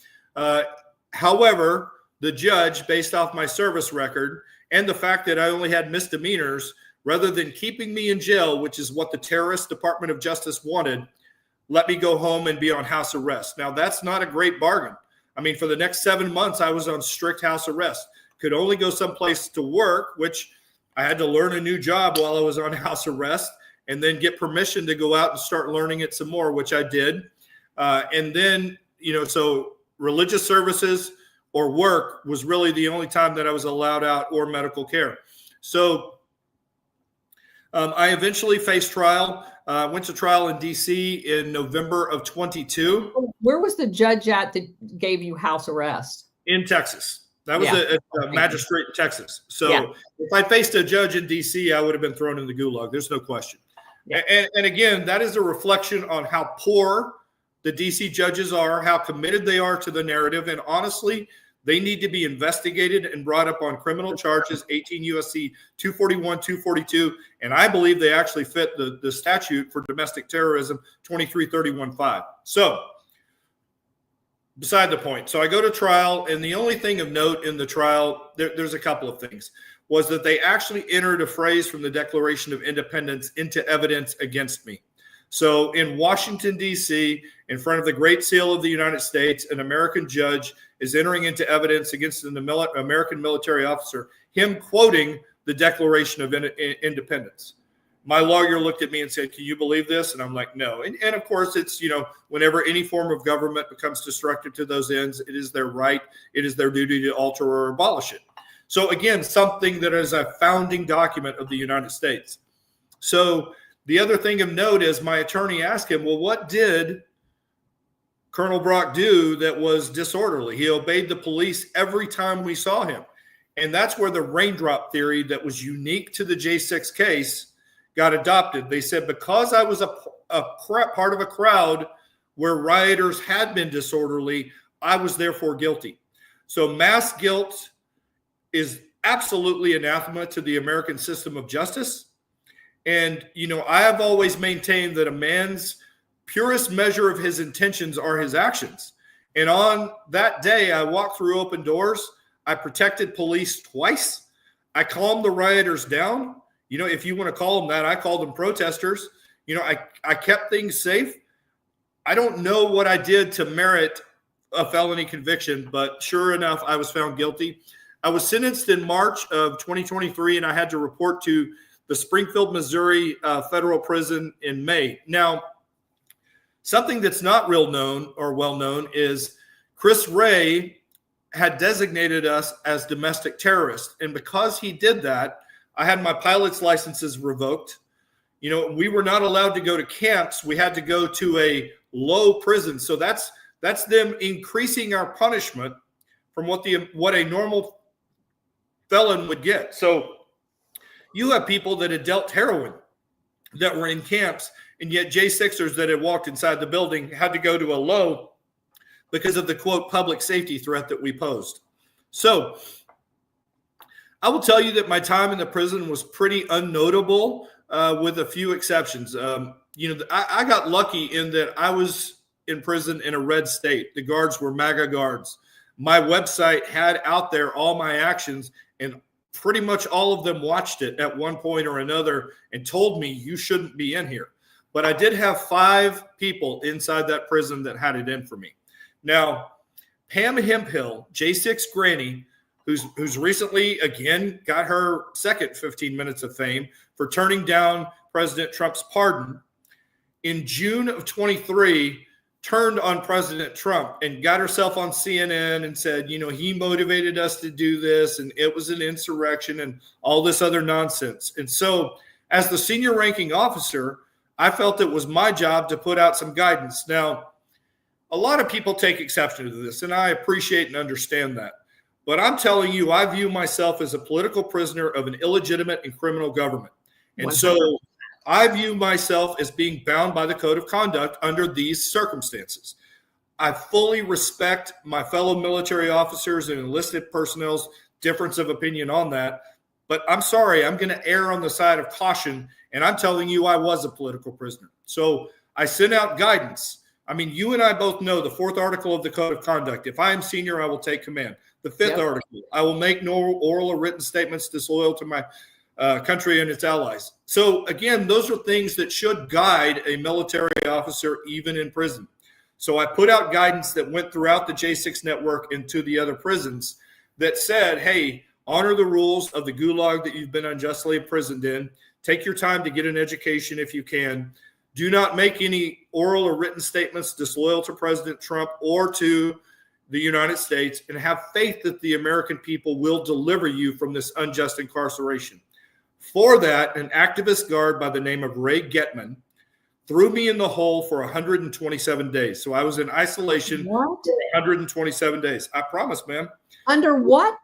however, the judge, based off my service record and the fact that I only had misdemeanors, rather than keeping me in jail, which is what the terrorist Department of Justice wanted, let me go home and be on house arrest. Now, that's not a great bargain. I mean, for the next 7 months, I was on strict house arrest. Could only go someplace to work, which I had to learn a new job while I was on house arrest, and then get permission to go out and start learning it some more, which I did. And then, so religious services or work was really the only time that I was allowed out, or medical care. So I eventually faced trial. Went to trial in D.C. in November of 22. Where was the judge at that gave you house arrest? In Texas. That was a magistrate in Texas. So if I faced a judge in D.C., I would have been thrown in the gulag. There's no question. Yeah. And again, that is a reflection on how poor the D.C. judges are, how committed they are to the narrative. And honestly, they need to be investigated and brought up on criminal charges, 18 U.S.C. 241, 242. And I believe they actually fit the statute for domestic terrorism, 2331.5. So beside the point. So I go to trial, and the only thing of note in the trial, there's a couple of things, was that they actually entered a phrase from the Declaration of Independence into evidence against me. So in Washington, D.C., in front of the Great Seal of the United States, an American judge is entering into evidence against an American military officer, him quoting the Declaration of Independence. My lawyer looked at me and said, "Can you believe this?" And I'm like, "No." And of course, it's, whenever any form of government becomes destructive to those ends, it is their right, it is their duty to alter or abolish it. So again, something that is a founding document of the United States. So the other thing of note is my attorney asked him, well, what did Colonel Brock do that was disorderly? He obeyed the police every time we saw him. And that's where the raindrop theory that was unique to the J6 case got adopted. They said, because I was a part of a crowd where rioters had been disorderly, I was therefore guilty. So mass guilt is absolutely anathema to the American system of justice. And, you know, I have always maintained that a man's purest measure of his intentions are his actions. And on that day, I walked through open doors. I protected police twice. I calmed the rioters down. You know, if you want to call them that, I called them protesters. You know, I kept things safe. I don't know what I did to merit a felony conviction, but sure enough, I was found guilty. I was sentenced in March of 2023, and I had to report to the Springfield, Missouri federal prison in May. Now, something that's not real known or well known is Chris Wray had designated us as domestic terrorists. And because he did that, I had my pilot's licenses revoked. You know, we were not allowed to go to camps. We had to go to a low prison. So that's them increasing our punishment from what a normal felon would get. So you have people that had dealt heroin that were in camps, and yet J6ers that had walked inside the building had to go to a low because of the, quote, public safety threat that we posed. So I will tell you that my time in the prison was pretty unnotable, with a few exceptions. You know, I got lucky in that I was in prison in a red state. The guards were MAGA guards. My website had out there all my actions, and pretty much all of them watched it at one point or another and told me, you shouldn't be in here. But I did have 5 people inside that prison that had it in for me. Now, Pam Hemphill, J6 Granny, who's recently, again, got her second 15 minutes of fame for turning down President Trump's pardon, in June of 23, turned on President Trump and got herself on CNN and said, you know, he motivated us to do this, and it was an insurrection and all this other nonsense. And so as the senior ranking officer, I felt it was my job to put out some guidance. Now, a lot of people take exception to this, and I appreciate and understand that. But I'm telling you, I view myself as a political prisoner of an illegitimate and criminal government. And 100%. so I view myself as being bound by the code of conduct under these circumstances. I fully respect my fellow military officers and enlisted personnel's difference of opinion on that. But I'm sorry, I'm going to err on the side of caution. And I'm telling you, I was a political prisoner. So I sent out guidance. I mean, you and I both know the 4th article of the code of conduct. If I am senior, I will take command. The 5th article, I will make no oral or written statements disloyal to my country and its allies. So again, those are things that should guide a military officer even in prison. So I put out guidance that went throughout the J6 network into the other prisons that said, hey, honor the rules of the gulag that you've been unjustly imprisoned in. Take your time to get an education if you can. Do not make any oral or written statements disloyal to President Trump or to the United States, and have faith that the American people will deliver you from this unjust incarceration. For that, an activist guard by the name of Ray Getman threw me in the hole for 127 days. So I was in isolation for 127 days. I promise, ma'am. Under what?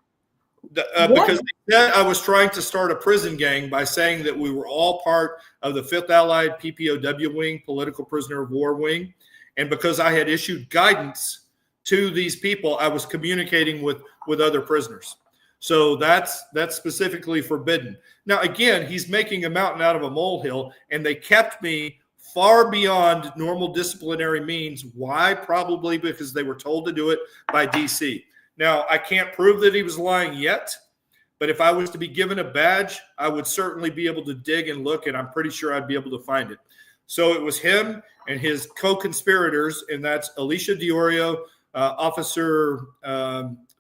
Because they said I was trying to start a prison gang by saying that we were all part of the 5th Allied PPOW wing, Political Prisoner of War wing. And because I had issued guidance to these people, I was communicating with other prisoners. So that's specifically forbidden. Now, again, he's making a mountain out of a molehill, and they kept me far beyond normal disciplinary means. Why? Probably because they were told to do it by DC. Now, I can't prove that he was lying yet, but if I was to be given a badge, I would certainly be able to dig and look, and I'm pretty sure I'd be able to find it. So it was him and his co-conspirators, and that's Alicia Diorio, Officer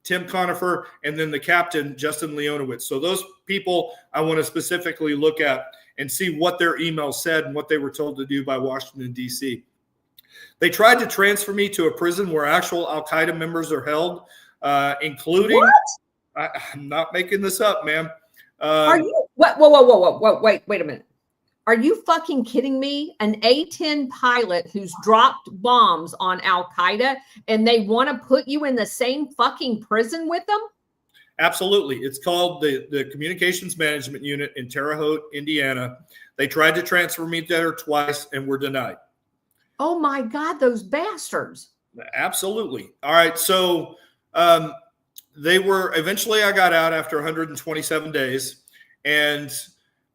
Tim Conifer, and then the captain, Justin Leonowitz. So those people I want to specifically look at and see what their emails said and what they were told to do by Washington, D.C. They tried to transfer me to a prison where actual Al-Qaeda members are held, including – I'm not making this up, ma'am. Are you – whoa, wait a minute. Are you fucking kidding me? An A-10 pilot who's dropped bombs on Al-Qaeda, and they want to put you in the same fucking prison with them? Absolutely. It's called the Communications Management Unit in Terre Haute, Indiana. They tried to transfer me there twice and were denied. Oh my God, those bastards. Absolutely. All right. So they were eventually, I got out after 127 days. And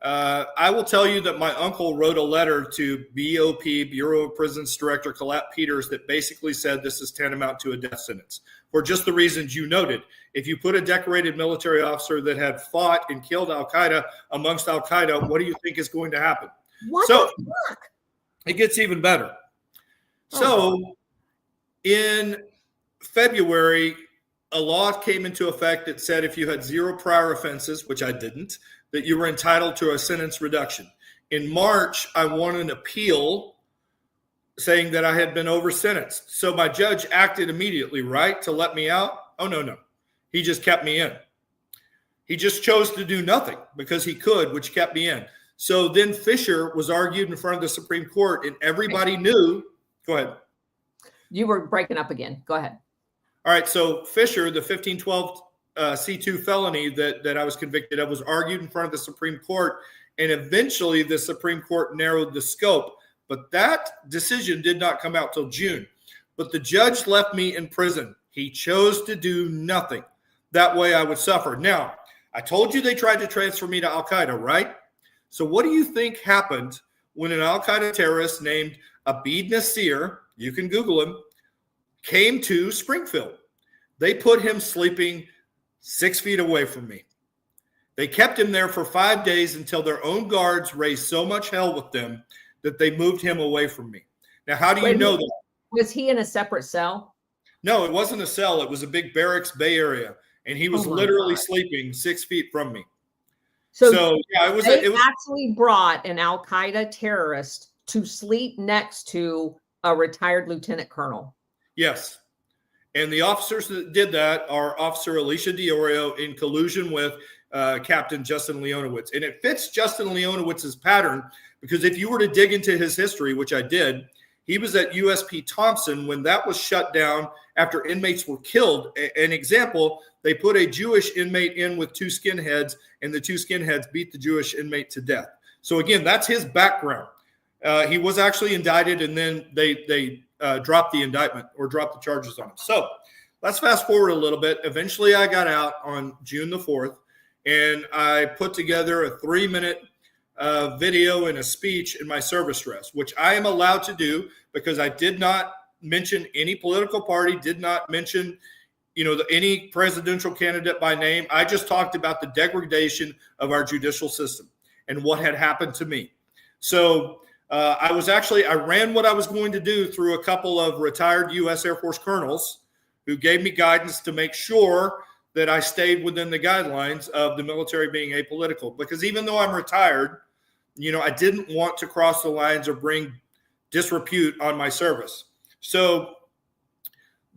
I will tell you that my uncle wrote a letter to BOP, Bureau of Prisons Director Colette Peters, that basically said this is tantamount to a death sentence for just the reasons you noted. If you put a decorated military officer that had fought and killed Al-Qaeda amongst Al-Qaeda, what do you think is going to happen? What So the fuck? it gets even better. So in February, a law came into effect that said if you had 0 prior offenses, which I didn't, that you were entitled to a sentence reduction. In March, I won an appeal saying that I had been over-sentenced. So my judge acted immediately, right, to let me out? Oh, no. He just kept me in. He just chose to do nothing because he could, which kept me in. So then Fisher was argued in front of the Supreme Court, and everybody knew. Go ahead. You were breaking up again. Go ahead. All right. So Fisher, the 1512 C2 felony that I was convicted of, was argued in front of the Supreme Court. And eventually the Supreme Court narrowed the scope. But that decision did not come out till June. But the judge left me in prison. He chose to do nothing. That way I would suffer. Now, I told you they tried to transfer me to Al-Qaeda, right? So what do you think happened when an Al-Qaeda terrorist named Abid Nasir, you can Google him, came to Springfield? They put him sleeping 6 feet away from me. They kept him there for 5 days until their own guards raised so much hell with them that they moved him away from me. Now, how do you know that? Was he in a separate cell? No, it wasn't a cell. It was a big barracks Bay Area. And he was literally sleeping 6 feet from me. So yeah, it was actually brought an Al-Qaeda terrorist to sleep next to a retired lieutenant colonel. Yes. And the officers that did that are Officer Alicia Diorio in collusion with Captain Justin Leonowitz. And it fits Justin Leonowitz's pattern because if you were to dig into his history, which I did, he was at USP Thompson when that was shut down after inmates were killed. An example, they put a Jewish inmate in with 2 skinheads, and the 2 skinheads beat the Jewish inmate to death. So again, that's his background. He was actually indicted, and then they dropped the indictment or dropped the charges on him. So let's fast forward a little bit. Eventually, I got out on June the 4th, and I put together a 3-minute video and a speech in my service dress, which I am allowed to do because I did not mention any political party, did not mention any presidential candidate by name. I just talked about the degradation of our judicial system and what had happened to me. So I ran what I was going to do through a couple of retired U.S. Air Force colonels who gave me guidance to make sure that I stayed within the guidelines of the military being apolitical. Because even though I'm retired, I didn't want to cross the lines or bring disrepute on my service. So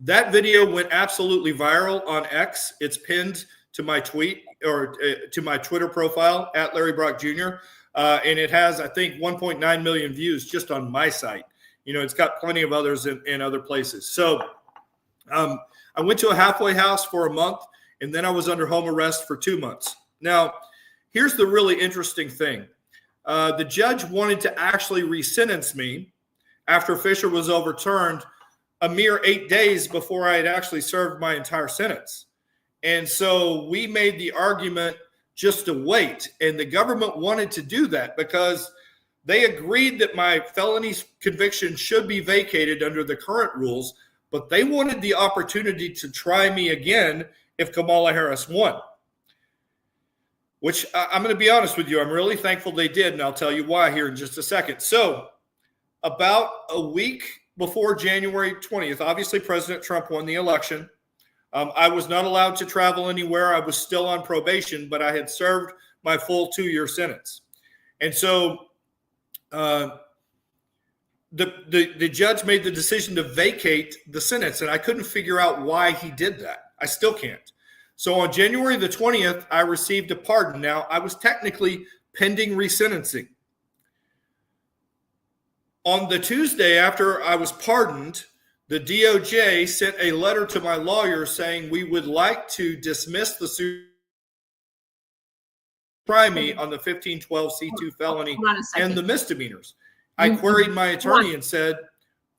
that video went absolutely viral on X. It's pinned to my tweet or to my Twitter profile at Larry Brock Jr. And it has, I think, 1.9 million views just on my site. It's got plenty of others in other places. So I went to a halfway house for a month, and then I was under home arrest for 2 months. Now, here's the really interesting thing. The judge wanted to actually re-sentence me after Fisher was overturned a mere 8 days before I had actually served my entire sentence. And so we made the argument just to wait. And the government wanted to do that because they agreed that my felony conviction should be vacated under the current rules, but they wanted the opportunity to try me again if Kamala Harris won. Which I'm going to be honest with you, I'm really thankful they did, and I'll tell you why here in just a second. So about a week before January 20th, obviously President Trump won the election. I was not allowed to travel anywhere. I was still on probation, but I had served my full 2-year sentence. And so the judge made the decision to vacate the sentence, and I couldn't figure out why he did that. I still can't. So on January the 20th, I received a pardon. Now, I was technically pending resentencing. On the Tuesday after I was pardoned, the DOJ sent a letter to my lawyer saying we would like to dismiss the suit, try me on the 1512 C2 felony Hold on a second. and the misdemeanors. I queried my attorney and said,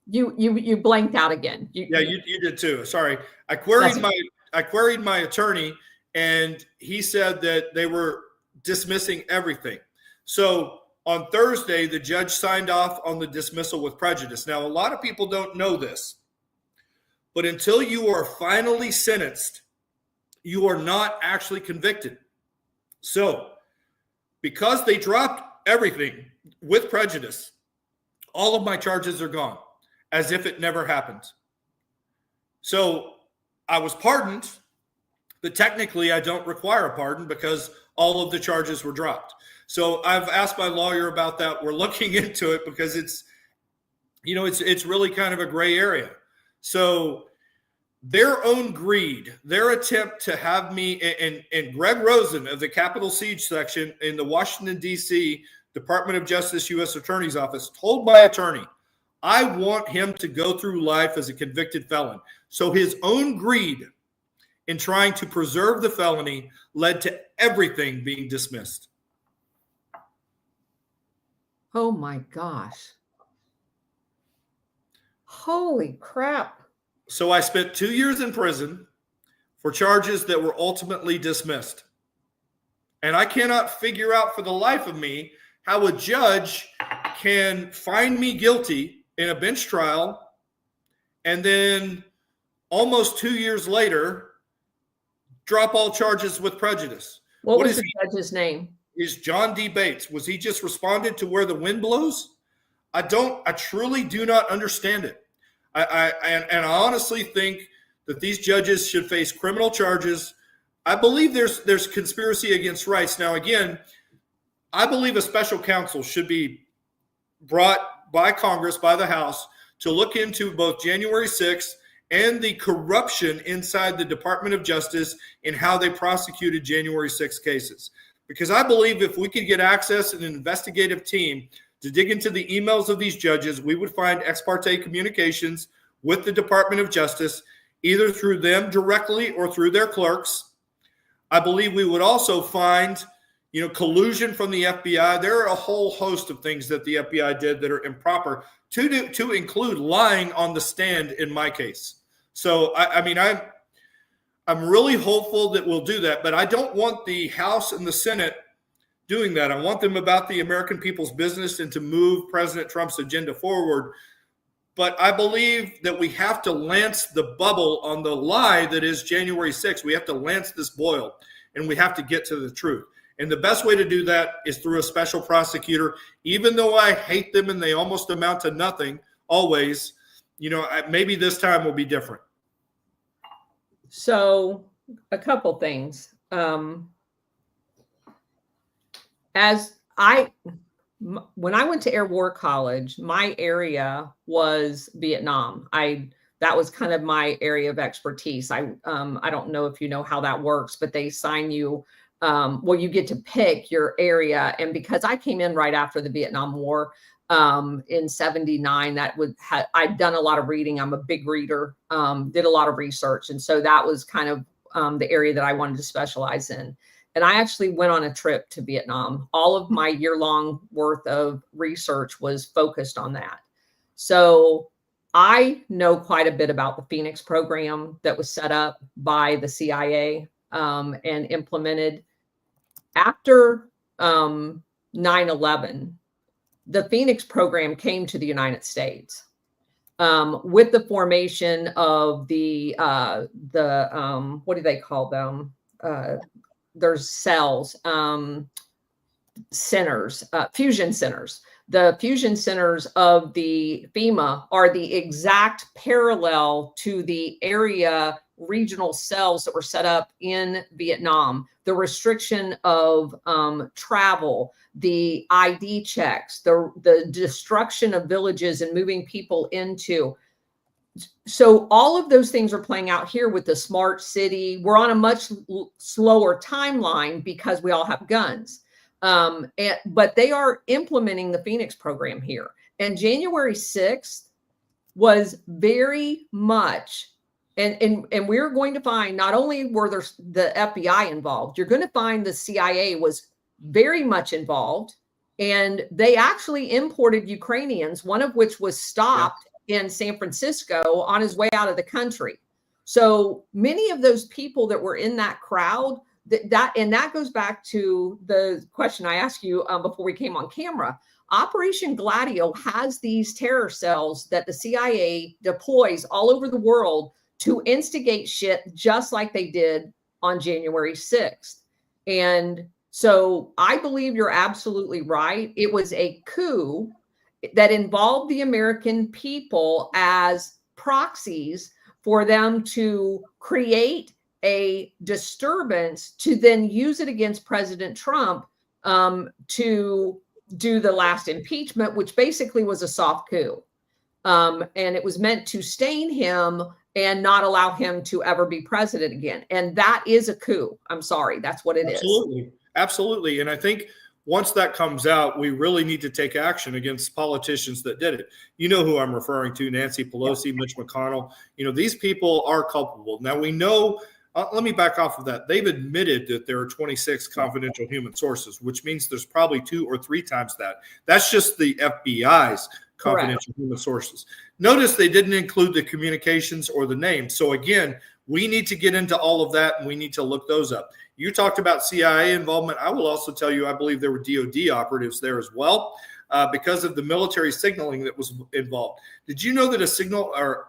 you blanked out again. you did too. Sorry. I queried my attorney, and he said that they were dismissing everything. So on Thursday, the judge signed off on the dismissal with prejudice. Now, a lot of people don't know this, but until you are finally sentenced, you are not actually convicted. So because they dropped everything with prejudice, all of my charges are gone, as if it never happened. So I was pardoned, but technically I don't require a pardon because all of the charges were dropped. So I've asked my lawyer about that. We're looking into it because it's really kind of a gray area. So their own greed, their attempt to have me, and Greg Rosen of the Capitol Siege Section in the Washington, D.C. Department of Justice U.S. Attorney's Office told my attorney, I want him to go through life as a convicted felon. So his own greed in trying to preserve the felony led to everything being dismissed. Oh my gosh. Holy crap. So I spent 2 years in prison for charges that were ultimately dismissed. And I cannot figure out for the life of me how a judge can find me guilty in a bench trial and then almost 2 years later drop all charges with prejudice. What was the judge's name? Is John D. Bates. Was he just responded to where the wind blows? I truly do not understand it. I honestly think that these judges should face criminal charges. I believe there's conspiracy against rights. Now, again, I believe a special counsel should be brought by Congress, by the House, to look into both January 6th and the corruption inside the Department of Justice in how they prosecuted January 6th cases. Because I believe if we could get access and an investigative team to dig into the emails of these judges, we would find ex parte communications with the Department of Justice, either through them directly or through their clerks. I believe we would also find, collusion from the FBI. There are a whole host of things that the FBI did that are improper, to include lying on the stand in my case. So, I'm really hopeful that we'll do that, but I don't want the House and the Senate doing that. I want them about the American people's business and to move President Trump's agenda forward. But I believe that we have to lance the bubble on the lie that is January 6th. We have to lance this boil, and we have to get to the truth. And the best way to do that is through a special prosecutor. Even though I hate them and they almost amount to nothing always, maybe this time will be different. So a couple things. When I went to Air War College, my area was Vietnam. That was kind of my area of expertise. I don't know if you know how that works, but they sign you. You get to pick your area. And because I came in right after the Vietnam War, in 79, I'd done a lot of reading. I'm a big reader, did a lot of research. And so that was kind of the area that I wanted to specialize in. And I actually went on a trip to Vietnam. All of my year-long worth of research was focused on that. So I know quite a bit about the Phoenix program that was set up by the CIA and implemented after 9/11. The Phoenix program came to the United States with the formation of the what do they call them? There's cells, centers, fusion centers. The fusion centers of the FEMA are the exact parallel to the area regional cells that were set up in Vietnam. The restriction of travel, the ID checks, the destruction of villages and moving people into. So all of those things are playing out here with the smart city. We're on a much slower timeline because we all have guns. But they are implementing the Phoenix program here. And January 6th, was very much, and we're going to find not only were there the FBI involved, you're going to find the CIA was very much involved, and they actually imported Ukrainians, one of which was stopped in San Francisco on his way out of the country. So many of those people that were in that crowd, that goes back to the question I asked you before we came on camera. Operation Gladio has these terror cells that the CIA deploys all over the world to instigate shit just like they did on January 6th. And so I believe you're absolutely right. It was a coup that involved the American people as proxies for them to create a disturbance to then use it against President Trump to do the last impeachment, which basically was a soft coup. And it was meant to stain him and not allow him to ever be president again. And that is a coup. I'm sorry. That's what it is. Absolutely. Absolutely. And I think once that comes out, we really need to take action against politicians that did it. You know who I'm referring to, Nancy Pelosi, Mitch McConnell. These people are culpable. Now we know, let me back off of that. They've admitted that there are 26 confidential human sources, which means there's probably 2 or 3 times that. That's just the FBI's confidential human sources. Notice they didn't include the communications or the names. So again, we need to get into all of that, and we need to look those up. You talked about CIA involvement. I will also tell you, I believe there were DOD operatives there as well, because of the military signaling that was involved. Did you know that a signal or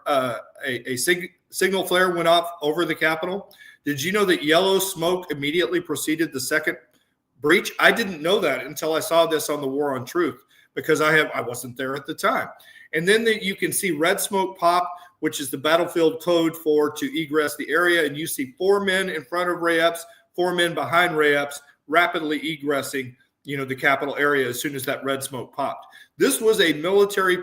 a signal flare went off over the Capitol? Did you know that yellow smoke immediately preceded the second breach? I didn't know that until I saw this on the War on Truth, because I wasn't there at the time. And then you can see red smoke pop, which is the battlefield code to egress the area. And you see 4 men in front of Ray-Epps, 4 men behind Ray-Epps, rapidly egressing, the Capitol area as soon as that red smoke popped. This was a military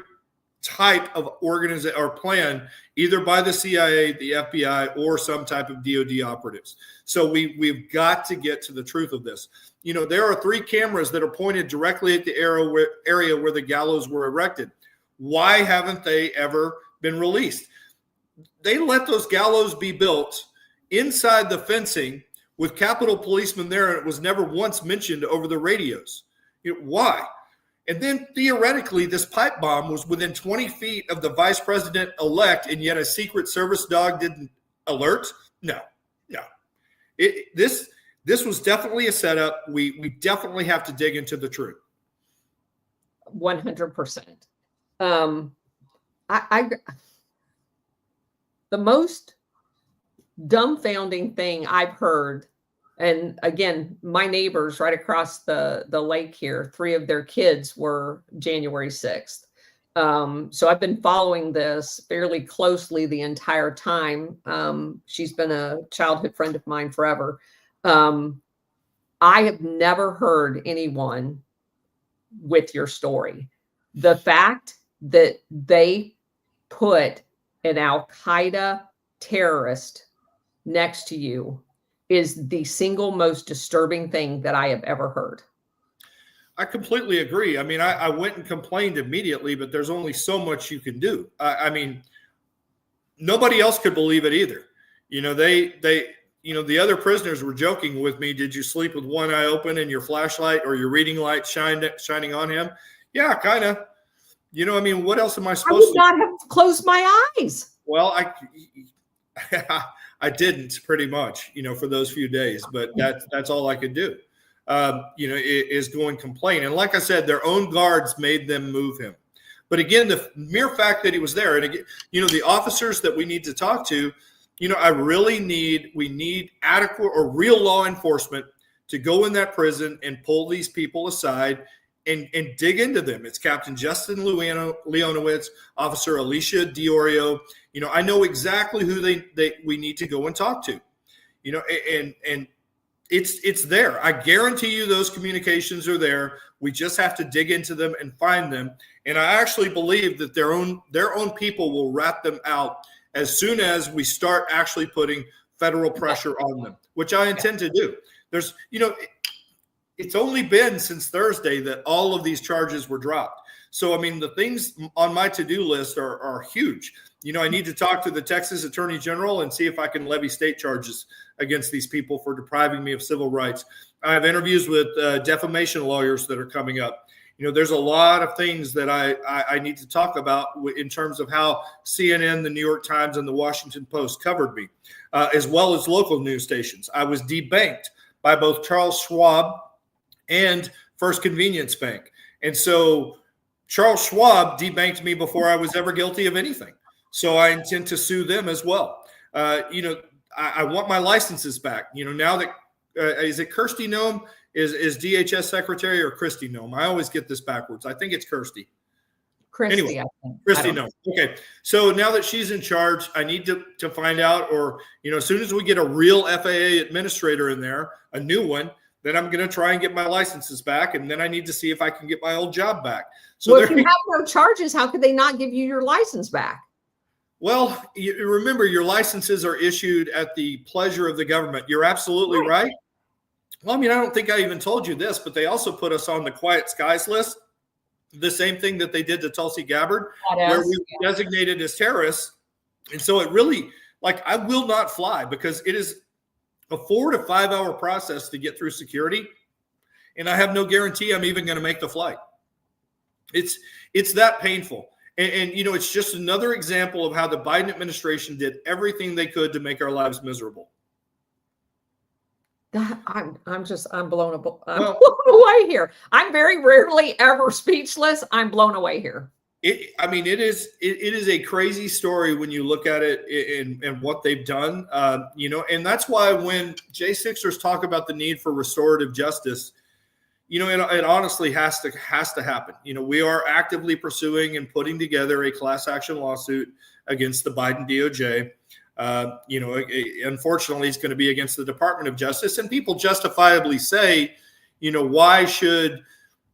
type of organization or plan, either by the CIA, the FBI, or some type of DOD operatives. So we've got to get to the truth of this. There are 3 cameras that are pointed directly at the area where the gallows were erected. Why haven't they ever been released? They let those gallows be built inside the fencing with Capitol policemen there, and it was never once mentioned over the radios. Why? And then theoretically, this pipe bomb was within 20 feet of the vice president-elect, and yet a Secret Service dog didn't alert? No. This was definitely a setup. We definitely have to dig into the truth. 100%. The most dumbfounding thing I've heard, and again, my neighbors right across the lake here, 3 of their kids were January 6th. So I've been following this fairly closely the entire time. She's been a childhood friend of mine forever. I have never heard anyone with your story. The fact that they put an Al-Qaeda terrorist next to you is the single most disturbing thing that I have ever heard. I completely agree. I mean, I went and complained immediately, but there's only so much you can do. I mean, nobody else could believe it either. The other prisoners were joking with me. Did you sleep with one eye open and your flashlight or your reading light shining on him? Yeah, kind of. What else am I supposed to? I would not have closed my eyes. Well, I didn't pretty much, for those few days, but that's all I could do. Is go and complain. And like I said, their own guards made them move him. But again, the mere fact that he was there, and again, the officers that we need to talk to, we need adequate or real law enforcement to go in that prison and pull these people aside and dig into them. It's Captain Justin Leonowitz, Officer Alicia Diorio. I know exactly who we need to go and talk to, and it's there. I guarantee you those communications are there. We just have to dig into them and find them. And I actually believe that their own people will rat them out as soon as we start actually putting federal pressure on them, which I intend to do. There's, it's only been since Thursday that all of these charges were dropped. So, I mean, the things on my to-do list are huge. You know, I need to talk to the Texas Attorney General and see if I can levy state charges against these people for depriving me of civil rights. I have interviews with defamation lawyers that are coming up. You know, there's a lot of things that I need to talk about in terms of how CNN, the New York Times, and the Washington Post covered me, as well as local news stations. I was debanked by both Charles Schwab and First Convenience Bank. And so Charles Schwab debanked me before I was ever guilty of anything. So I intend to sue them as well. You know, I want my licenses back. You know, now that, is it Kirsty Noem is DHS secretary, or Christy Noem? I always get this backwards. I think it's Kirsty. Christy, anyway, Christy Noem. Okay. So now that she's in charge, I need to find out, or, you know, as soon as we get a real FAA administrator in there, a new one, then I'm going to try and get my licenses back. And then I need to see if I can get my old job back. So well, if you have no charges, how could they not give you your license back? Well, you remember, your licenses are issued at the pleasure of the government. You're absolutely right. Well, I mean, I don't think I even told you this, but they also put us on the Quiet Skies list. The same thing that they did to Tulsi Gabbard, where we were designated as terrorists. And so it really, like, I will not fly because it is a 4 to 5 hour process to get through security. And I have no guarantee I'm even going to make the flight. It's that painful. And, you know, it's just another example of how the Biden administration did everything they could to make our lives miserable. I'm blown away here. I'm very rarely ever speechless. I'm blown away here. It is a crazy story when you look at it and what they've done. You know, and that's why when J6ers talk about the need for restorative justice, you know, it honestly has to happen. You know, we are actively pursuing and putting together a class action lawsuit against the Biden DOJ. You know, unfortunately, it's going to be against the Department of Justice. And people justifiably say, you know, why should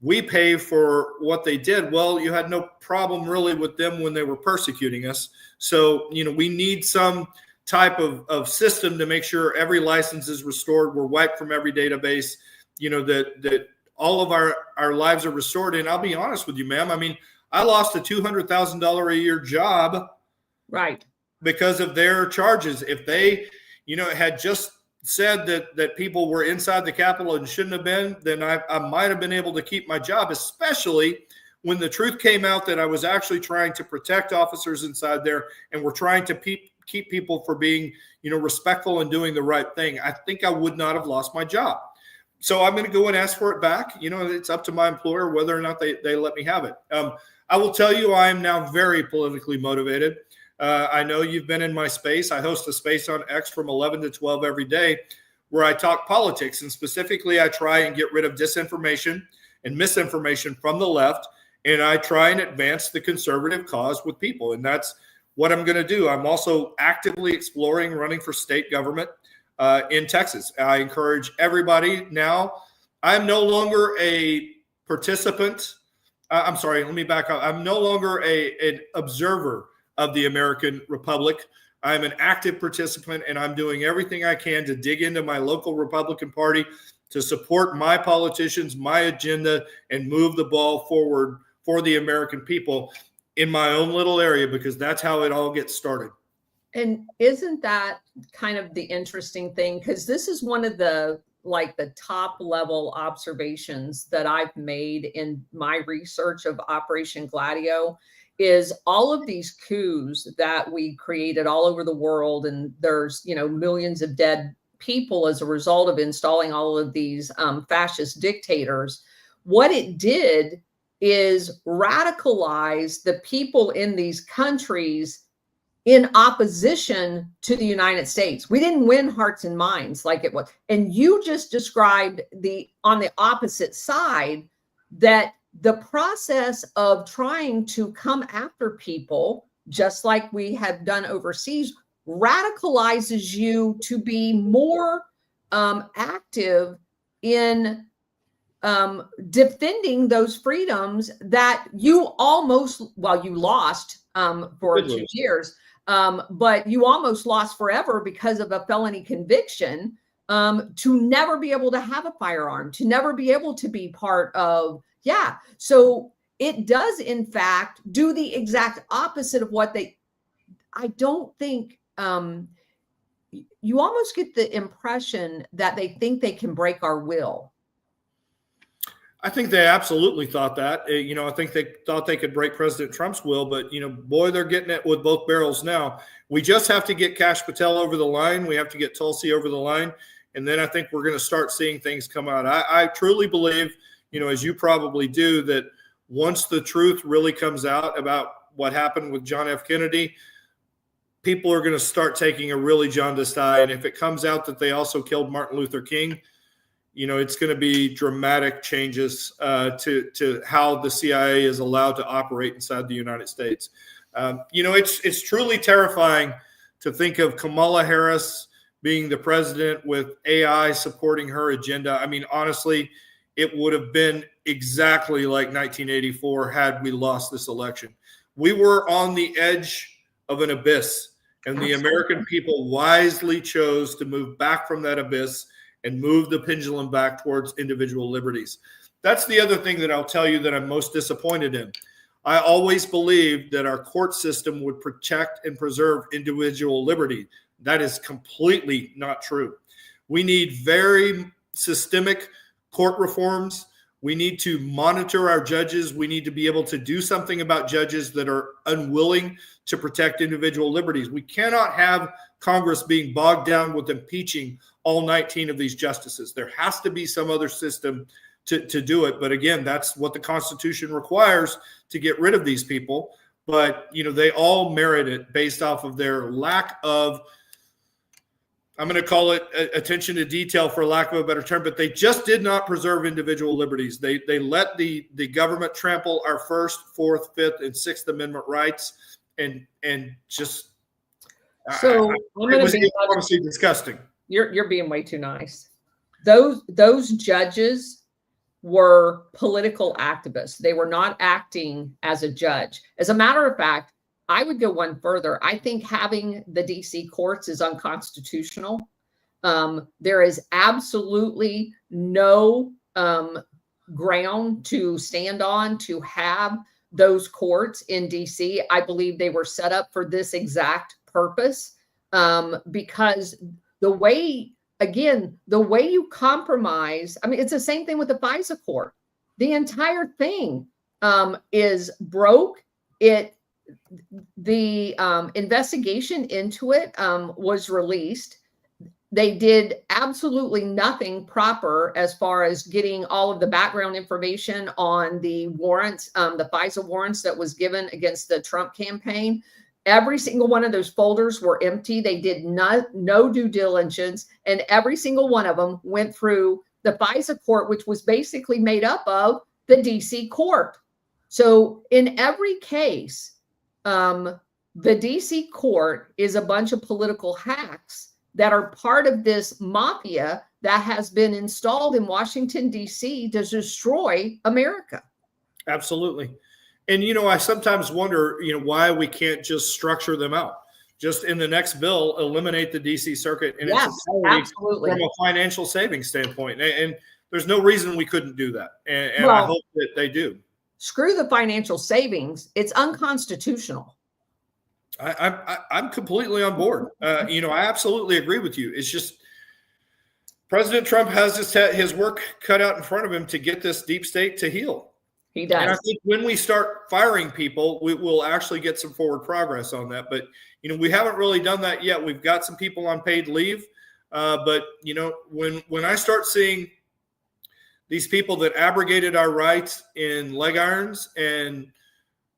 we pay for what they did? Well, you had no problem really with them when they were persecuting us. So, you know, we need some type of system to make sure every license is restored. We're wiped from every database, you know, that all of our lives are restored. And I'll be honest with you, ma'am. I mean, I lost a $200,000 a year job. Right. Because of their charges. If they, you know, had just said that people were inside the Capitol and shouldn't have been, then I might have been able to keep my job, especially when the truth came out that I was actually trying to protect officers inside there and we're trying to keep people for being, you know, respectful and doing the right thing. I think I would not have lost my job. So I'm going to go and ask for it back. You know, it's up to my employer whether or not they let me have it. I will tell you, I am now very politically motivated. I know you've been in my space. I host a space on X from 11 to 12 every day where I talk politics. And specifically, I try and get rid of disinformation and misinformation from the left. And I try and advance the conservative cause with people. And that's what I'm going to do. I'm also actively exploring running for state government in Texas. I encourage everybody now. I'm no longer a participant. I'm sorry, let me back up. I'm no longer an observer of the American Republic. I'm an active participant, and I'm doing everything I can to dig into my local Republican Party to support my politicians, my agenda, and move the ball forward for the American people in my own little area, because that's how it all gets started. And isn't that kind of the interesting thing? Because this is one of the top level observations that I've made in my research of Operation Gladio is all of these coups that we created all over the world. And there's, you know, millions of dead people as a result of installing all of these fascist dictators. What it did is radicalize the people in these countries in opposition to the United States. We didn't win hearts and minds like it was. And you just described on the opposite side, that the process of trying to come after people, just like we have done overseas, radicalizes you to be more active in defending those freedoms that you you lost for 2 years. But you almost lost forever because of a felony conviction to never be able to have a firearm, to never be able to be part of, yeah. So it does, in fact, do the exact opposite of what I don't think, you almost get the impression that they think they can break our will. I think they absolutely thought that. I think they thought they could break President Trump's will, but, boy, they're getting it with both barrels now. We just have to get Kash Patel over the line. We have to get Tulsi over the line. And then I think we're going to start seeing things come out. I truly believe, as you probably do, that once the truth really comes out about what happened with John F. Kennedy, people are going to start taking a really jaundiced eye. And if it comes out that they also killed Martin Luther King, it's going to be dramatic changes to how the CIA is allowed to operate inside the United States. It's truly terrifying to think of Kamala Harris being the president with AI supporting her agenda. I mean, honestly, it would have been exactly like 1984 had we lost this election. We were on the edge of an abyss, and the American people wisely chose to move back from that abyss and move the pendulum back towards individual liberties. That's the other thing that I'll tell you that I'm most disappointed in. I always believed that our court system would protect and preserve individual liberty. That is completely not true. We need very systemic court reforms. We need to monitor our judges. We need to be able to do something about judges that are unwilling to protect individual liberties. We cannot have Congress being bogged down with impeaching all 19 of these justices. There has to be some other system to do it. But again, that's what the Constitution requires to get rid of these people. But, they all merit it based off of their lack of, I'm going to call it attention to detail for lack of a better term, but they just did not preserve individual liberties. They let the government trample our First, Fourth, Fifth, and Sixth Amendment rights and just so it was honestly disgusting. You're being way too nice. Those judges were political activists. They were not acting as a judge. As a matter of fact, I would go one further. I think having the DC courts is unconstitutional. There is absolutely no ground to stand on to have those courts in DC. I believe they were set up for this exact purpose, because the way you compromise, I mean, it's the same thing with the FISA court. The entire thing is broke. The investigation into it was released. They did absolutely nothing proper as far as getting all of the background information on the warrants, the FISA warrants that was given against the Trump campaign. Every single one of those folders were empty. They did no due diligence, and every single one of them went through the FISA court, which was basically made up of the DC court. So in every case, the DC court is a bunch of political hacks that are part of this mafia that has been installed in Washington, DC to destroy America. Absolutely. And, I sometimes wonder, why we can't just structure them out. Just in the next bill, eliminate the DC circuit in its entirety absolutely. From a financial savings standpoint. And there's no reason we couldn't do that. And I hope that they do. Screw the financial savings. It's unconstitutional. I'm completely on board. I absolutely agree with you. It's just President Trump has his work cut out in front of him to get this deep state to heal. He does. And I think when we start firing people, we will actually get some forward progress on that. But, we haven't really done that yet. We've got some people on paid leave. But, when I start seeing these people that abrogated our rights in leg irons and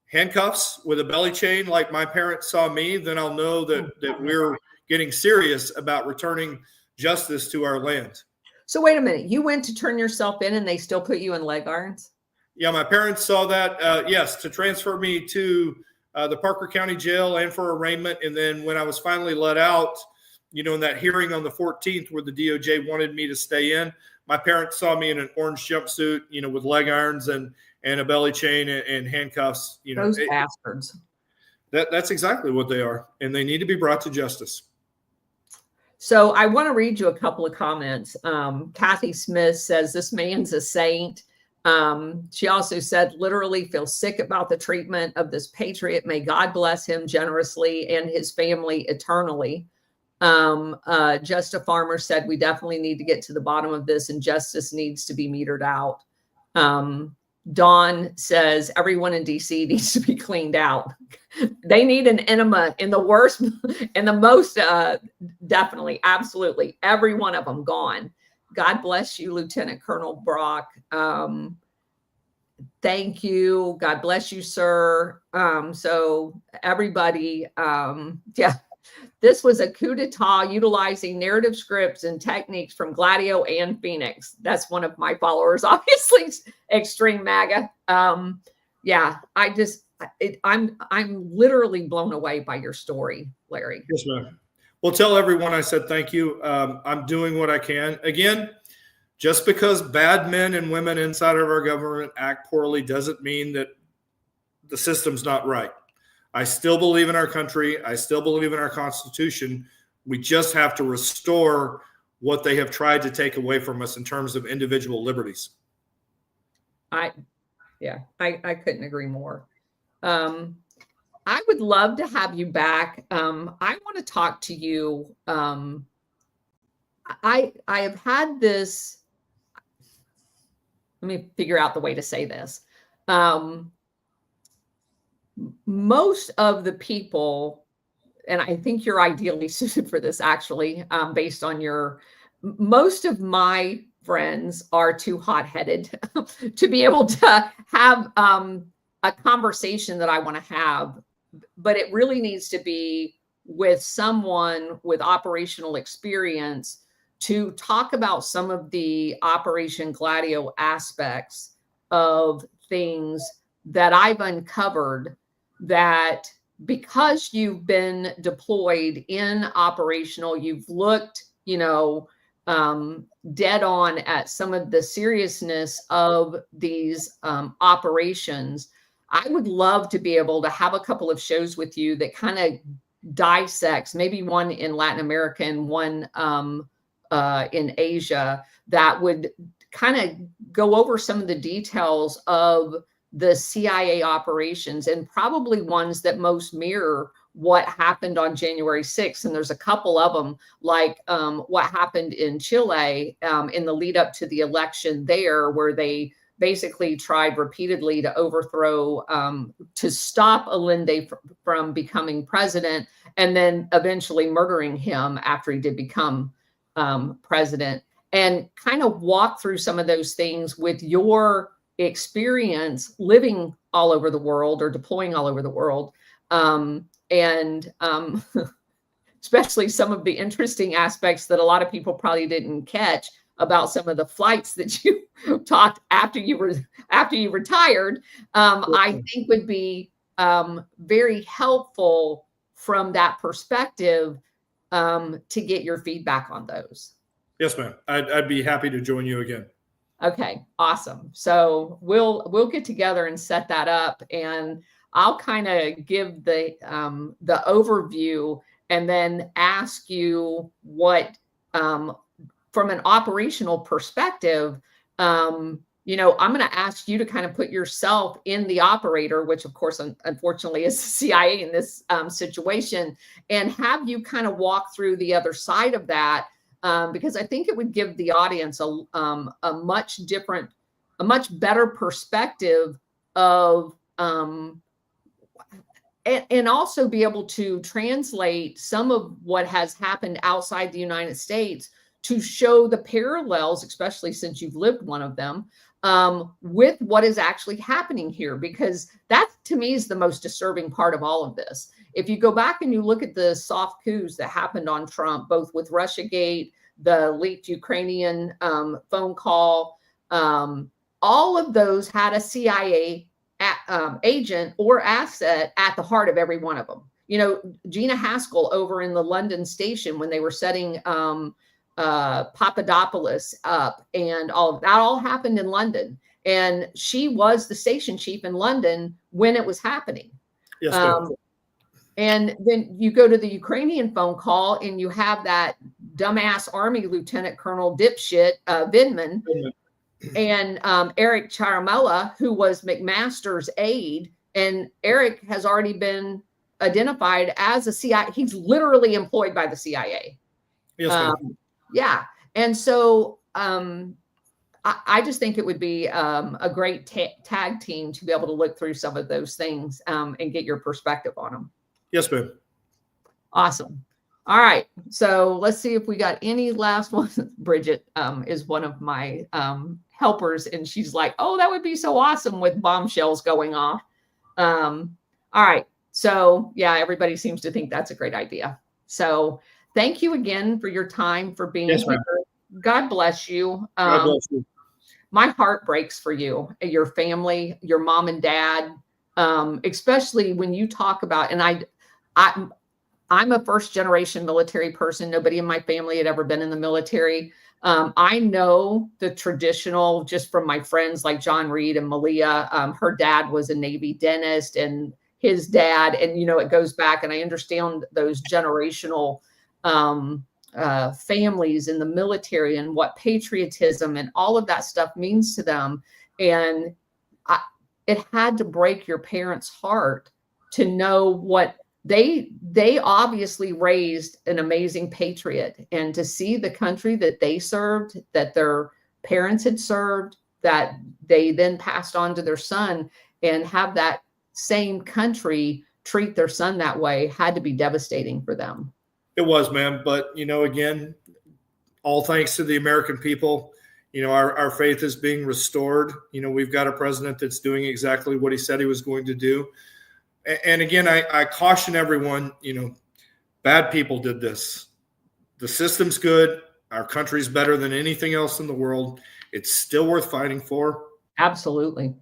handcuffs with a belly chain, like my parents saw me, then I'll know that we're getting serious about returning justice to our land. So wait a minute. You went to turn yourself in and they still put you in leg irons? Yeah, my parents saw that, yes, to transfer me to the Parker County Jail and for arraignment. And then when I was finally let out, in that hearing on the 14th where the DOJ wanted me to stay in, my parents saw me in an orange jumpsuit, with leg irons and a belly chain and handcuffs. Those bastards. That's exactly what they are. And they need to be brought to justice. So I want to read you a couple of comments. Kathy Smith says, this man's a saint. She also said, literally feel sick about the treatment of this patriot. May God bless him generously and his family eternally. Just a Farmer said, we definitely need to get to the bottom of this and justice needs to be metered out. Dawn says, everyone in DC needs to be cleaned out. They need an enema in the worst and the most, definitely, absolutely. Every one of them gone. God bless you, Lieutenant Colonel Brock. Thank you. God bless you, sir. So everybody, yeah. This was a coup d'etat utilizing narrative scripts and techniques from Gladio and Phoenix. That's one of my followers, obviously, Extreme MAGA. Yeah, I'm literally blown away by your story, Larry. Yes, ma'am. Well, tell everyone I said thank you. I'm doing what I can. Again, just because bad men and women inside of our government act poorly doesn't mean that the system's not right. I still believe in our country. I still believe in our Constitution. We just have to restore what they have tried to take away from us in terms of individual liberties. I couldn't agree more. I would love to have you back. I want to talk to you. I have had this. Let me figure out the way to say this. Most of the people, and I think you're ideally suited for this actually, based on most of my friends are too hot-headed to be able to have a conversation that I want to have, but it really needs to be with someone with operational experience to talk about some of the Operation Gladio aspects of things that I've uncovered, that because you've been deployed in operational, you've looked, dead on at some of the seriousness of these operations. I would love to be able to have a couple of shows with you that kind of dissects, maybe one in Latin America and one in Asia, that would kind of go over some of the details of the CIA operations, and probably ones that most mirror what happened on January 6th. And there's a couple of them, like what happened in Chile in the lead up to the election there, where they basically tried repeatedly to overthrow, to stop Allende from becoming president, and then eventually murdering him after he did become president, and kind of walk through some of those things with your experience living all over the world or deploying all over the world. Especially some of the interesting aspects that a lot of people probably didn't catch about some of the flights that you talked after you retired, I think would be very helpful from that perspective, to get your feedback on those. Yes, ma'am. I'd be happy to join you again. Okay, awesome. So we'll get together and set that up, and I'll kind of give the overview, and then ask you what, from an operational perspective, I'm going to ask you to kind of put yourself in the operator, which of course, unfortunately, is the CIA in this situation, and have you kind of walk through the other side of that. Because I think it would give the audience a much better perspective of, and also be able to translate some of what has happened outside the United States to show the parallels, especially since you've lived one of them, with what is actually happening here. Because that, to me, is the most disturbing part of all of this. If you go back and you look at the soft coups that happened on Trump, both with Russiagate, the leaked Ukrainian phone call, all of those had a CIA agent or asset at the heart of every one of them. Gina Haskell over in the London station, when they were setting Papadopoulos up, and all of that all happened in London. And she was the station chief in London when it was happening. Yes, and then you go to the Ukrainian phone call, and you have that dumbass Army Lieutenant Colonel dipshit Vindman, and Eric Charamella, who was McMaster's aide. And Eric has already been identified as a CIA. He's literally employed by the CIA. Yes, ma'am. Yeah. And so I just think it would be a great tag team to be able to look through some of those things and get your perspective on them. Yes, ma'am. Awesome. All right. So let's see if we got any last ones. Bridget is one of my helpers, and she's like, oh, that would be so awesome with bombshells going off. All right. So yeah, everybody seems to think that's a great idea. So thank you again for your time, for being here. God bless you. God bless you. My heart breaks for you, your family, your mom and dad, especially when you talk about, and I'm a first generation military person. Nobody in my family had ever been in the military. I know the traditional, just from my friends like John Reed and Malia. Her dad was a Navy dentist, and his dad, and it goes back, and I understand those generational families in the military and what patriotism and all of that stuff means to them. And it had to break your parents' heart to know what they obviously raised an amazing patriot, and to see the country that they served, that their parents had served, that they then passed on to their son, and have that same country treat their son that way had to be devastating for them. It was, man. But, again, all thanks to the American people, our faith is being restored. We've got a president that's doing exactly what he said he was going to do. And again, I caution everyone, bad people did this. The system's good. Our country's better than anything else in the world. It's still worth fighting for. Absolutely.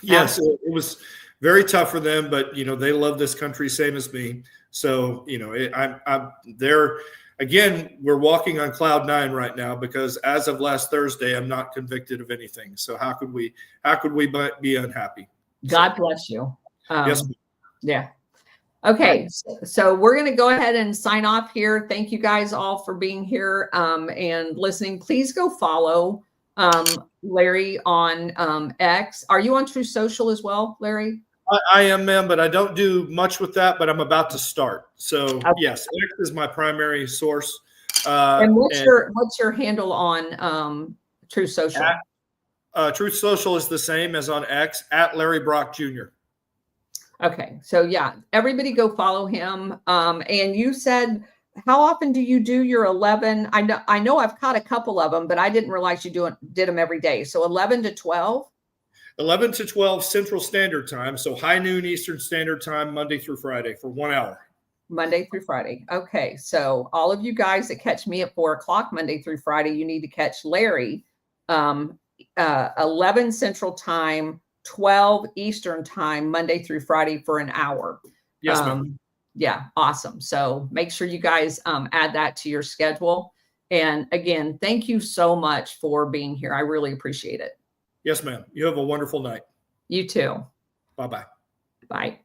Yes, it was very tough for them, but, they love this country, same as me. So, I'm there. Again, we're walking on cloud 9 right now, because as of last Thursday, I'm not convicted of anything. So how could we be unhappy? God bless you. Yes. Yeah. Okay. So we're going to go ahead and sign off here. Thank you guys all for being here and listening. Please go follow Larry on X. Are you on True Social as well, Larry? I am, ma'am, but I don't do much with that, but I'm about to start. So okay. Yes, X is my primary source. And what's your handle on True Social? True Social is the same as on X, at Larry Brock Jr. Okay. So yeah, everybody go follow him. And you said, how often do you do your 11? I know I've caught a couple of them, but I didn't realize you did them every day. So 11 to 12? 11 to 12 Central Standard Time. So high noon Eastern Standard Time, Monday through Friday for 1 hour. Monday through Friday. Okay. So all of you guys that catch me at 4 o'clock Monday through Friday, you need to catch Larry 11 Central Time, 12 Eastern Time, Monday through Friday for an hour. Yes, ma'am. Yeah. Awesome. So make sure you guys add that to your schedule. And again, thank you so much for being here. I really appreciate it. Yes, ma'am. You have a wonderful night. You too. Bye-bye. Bye.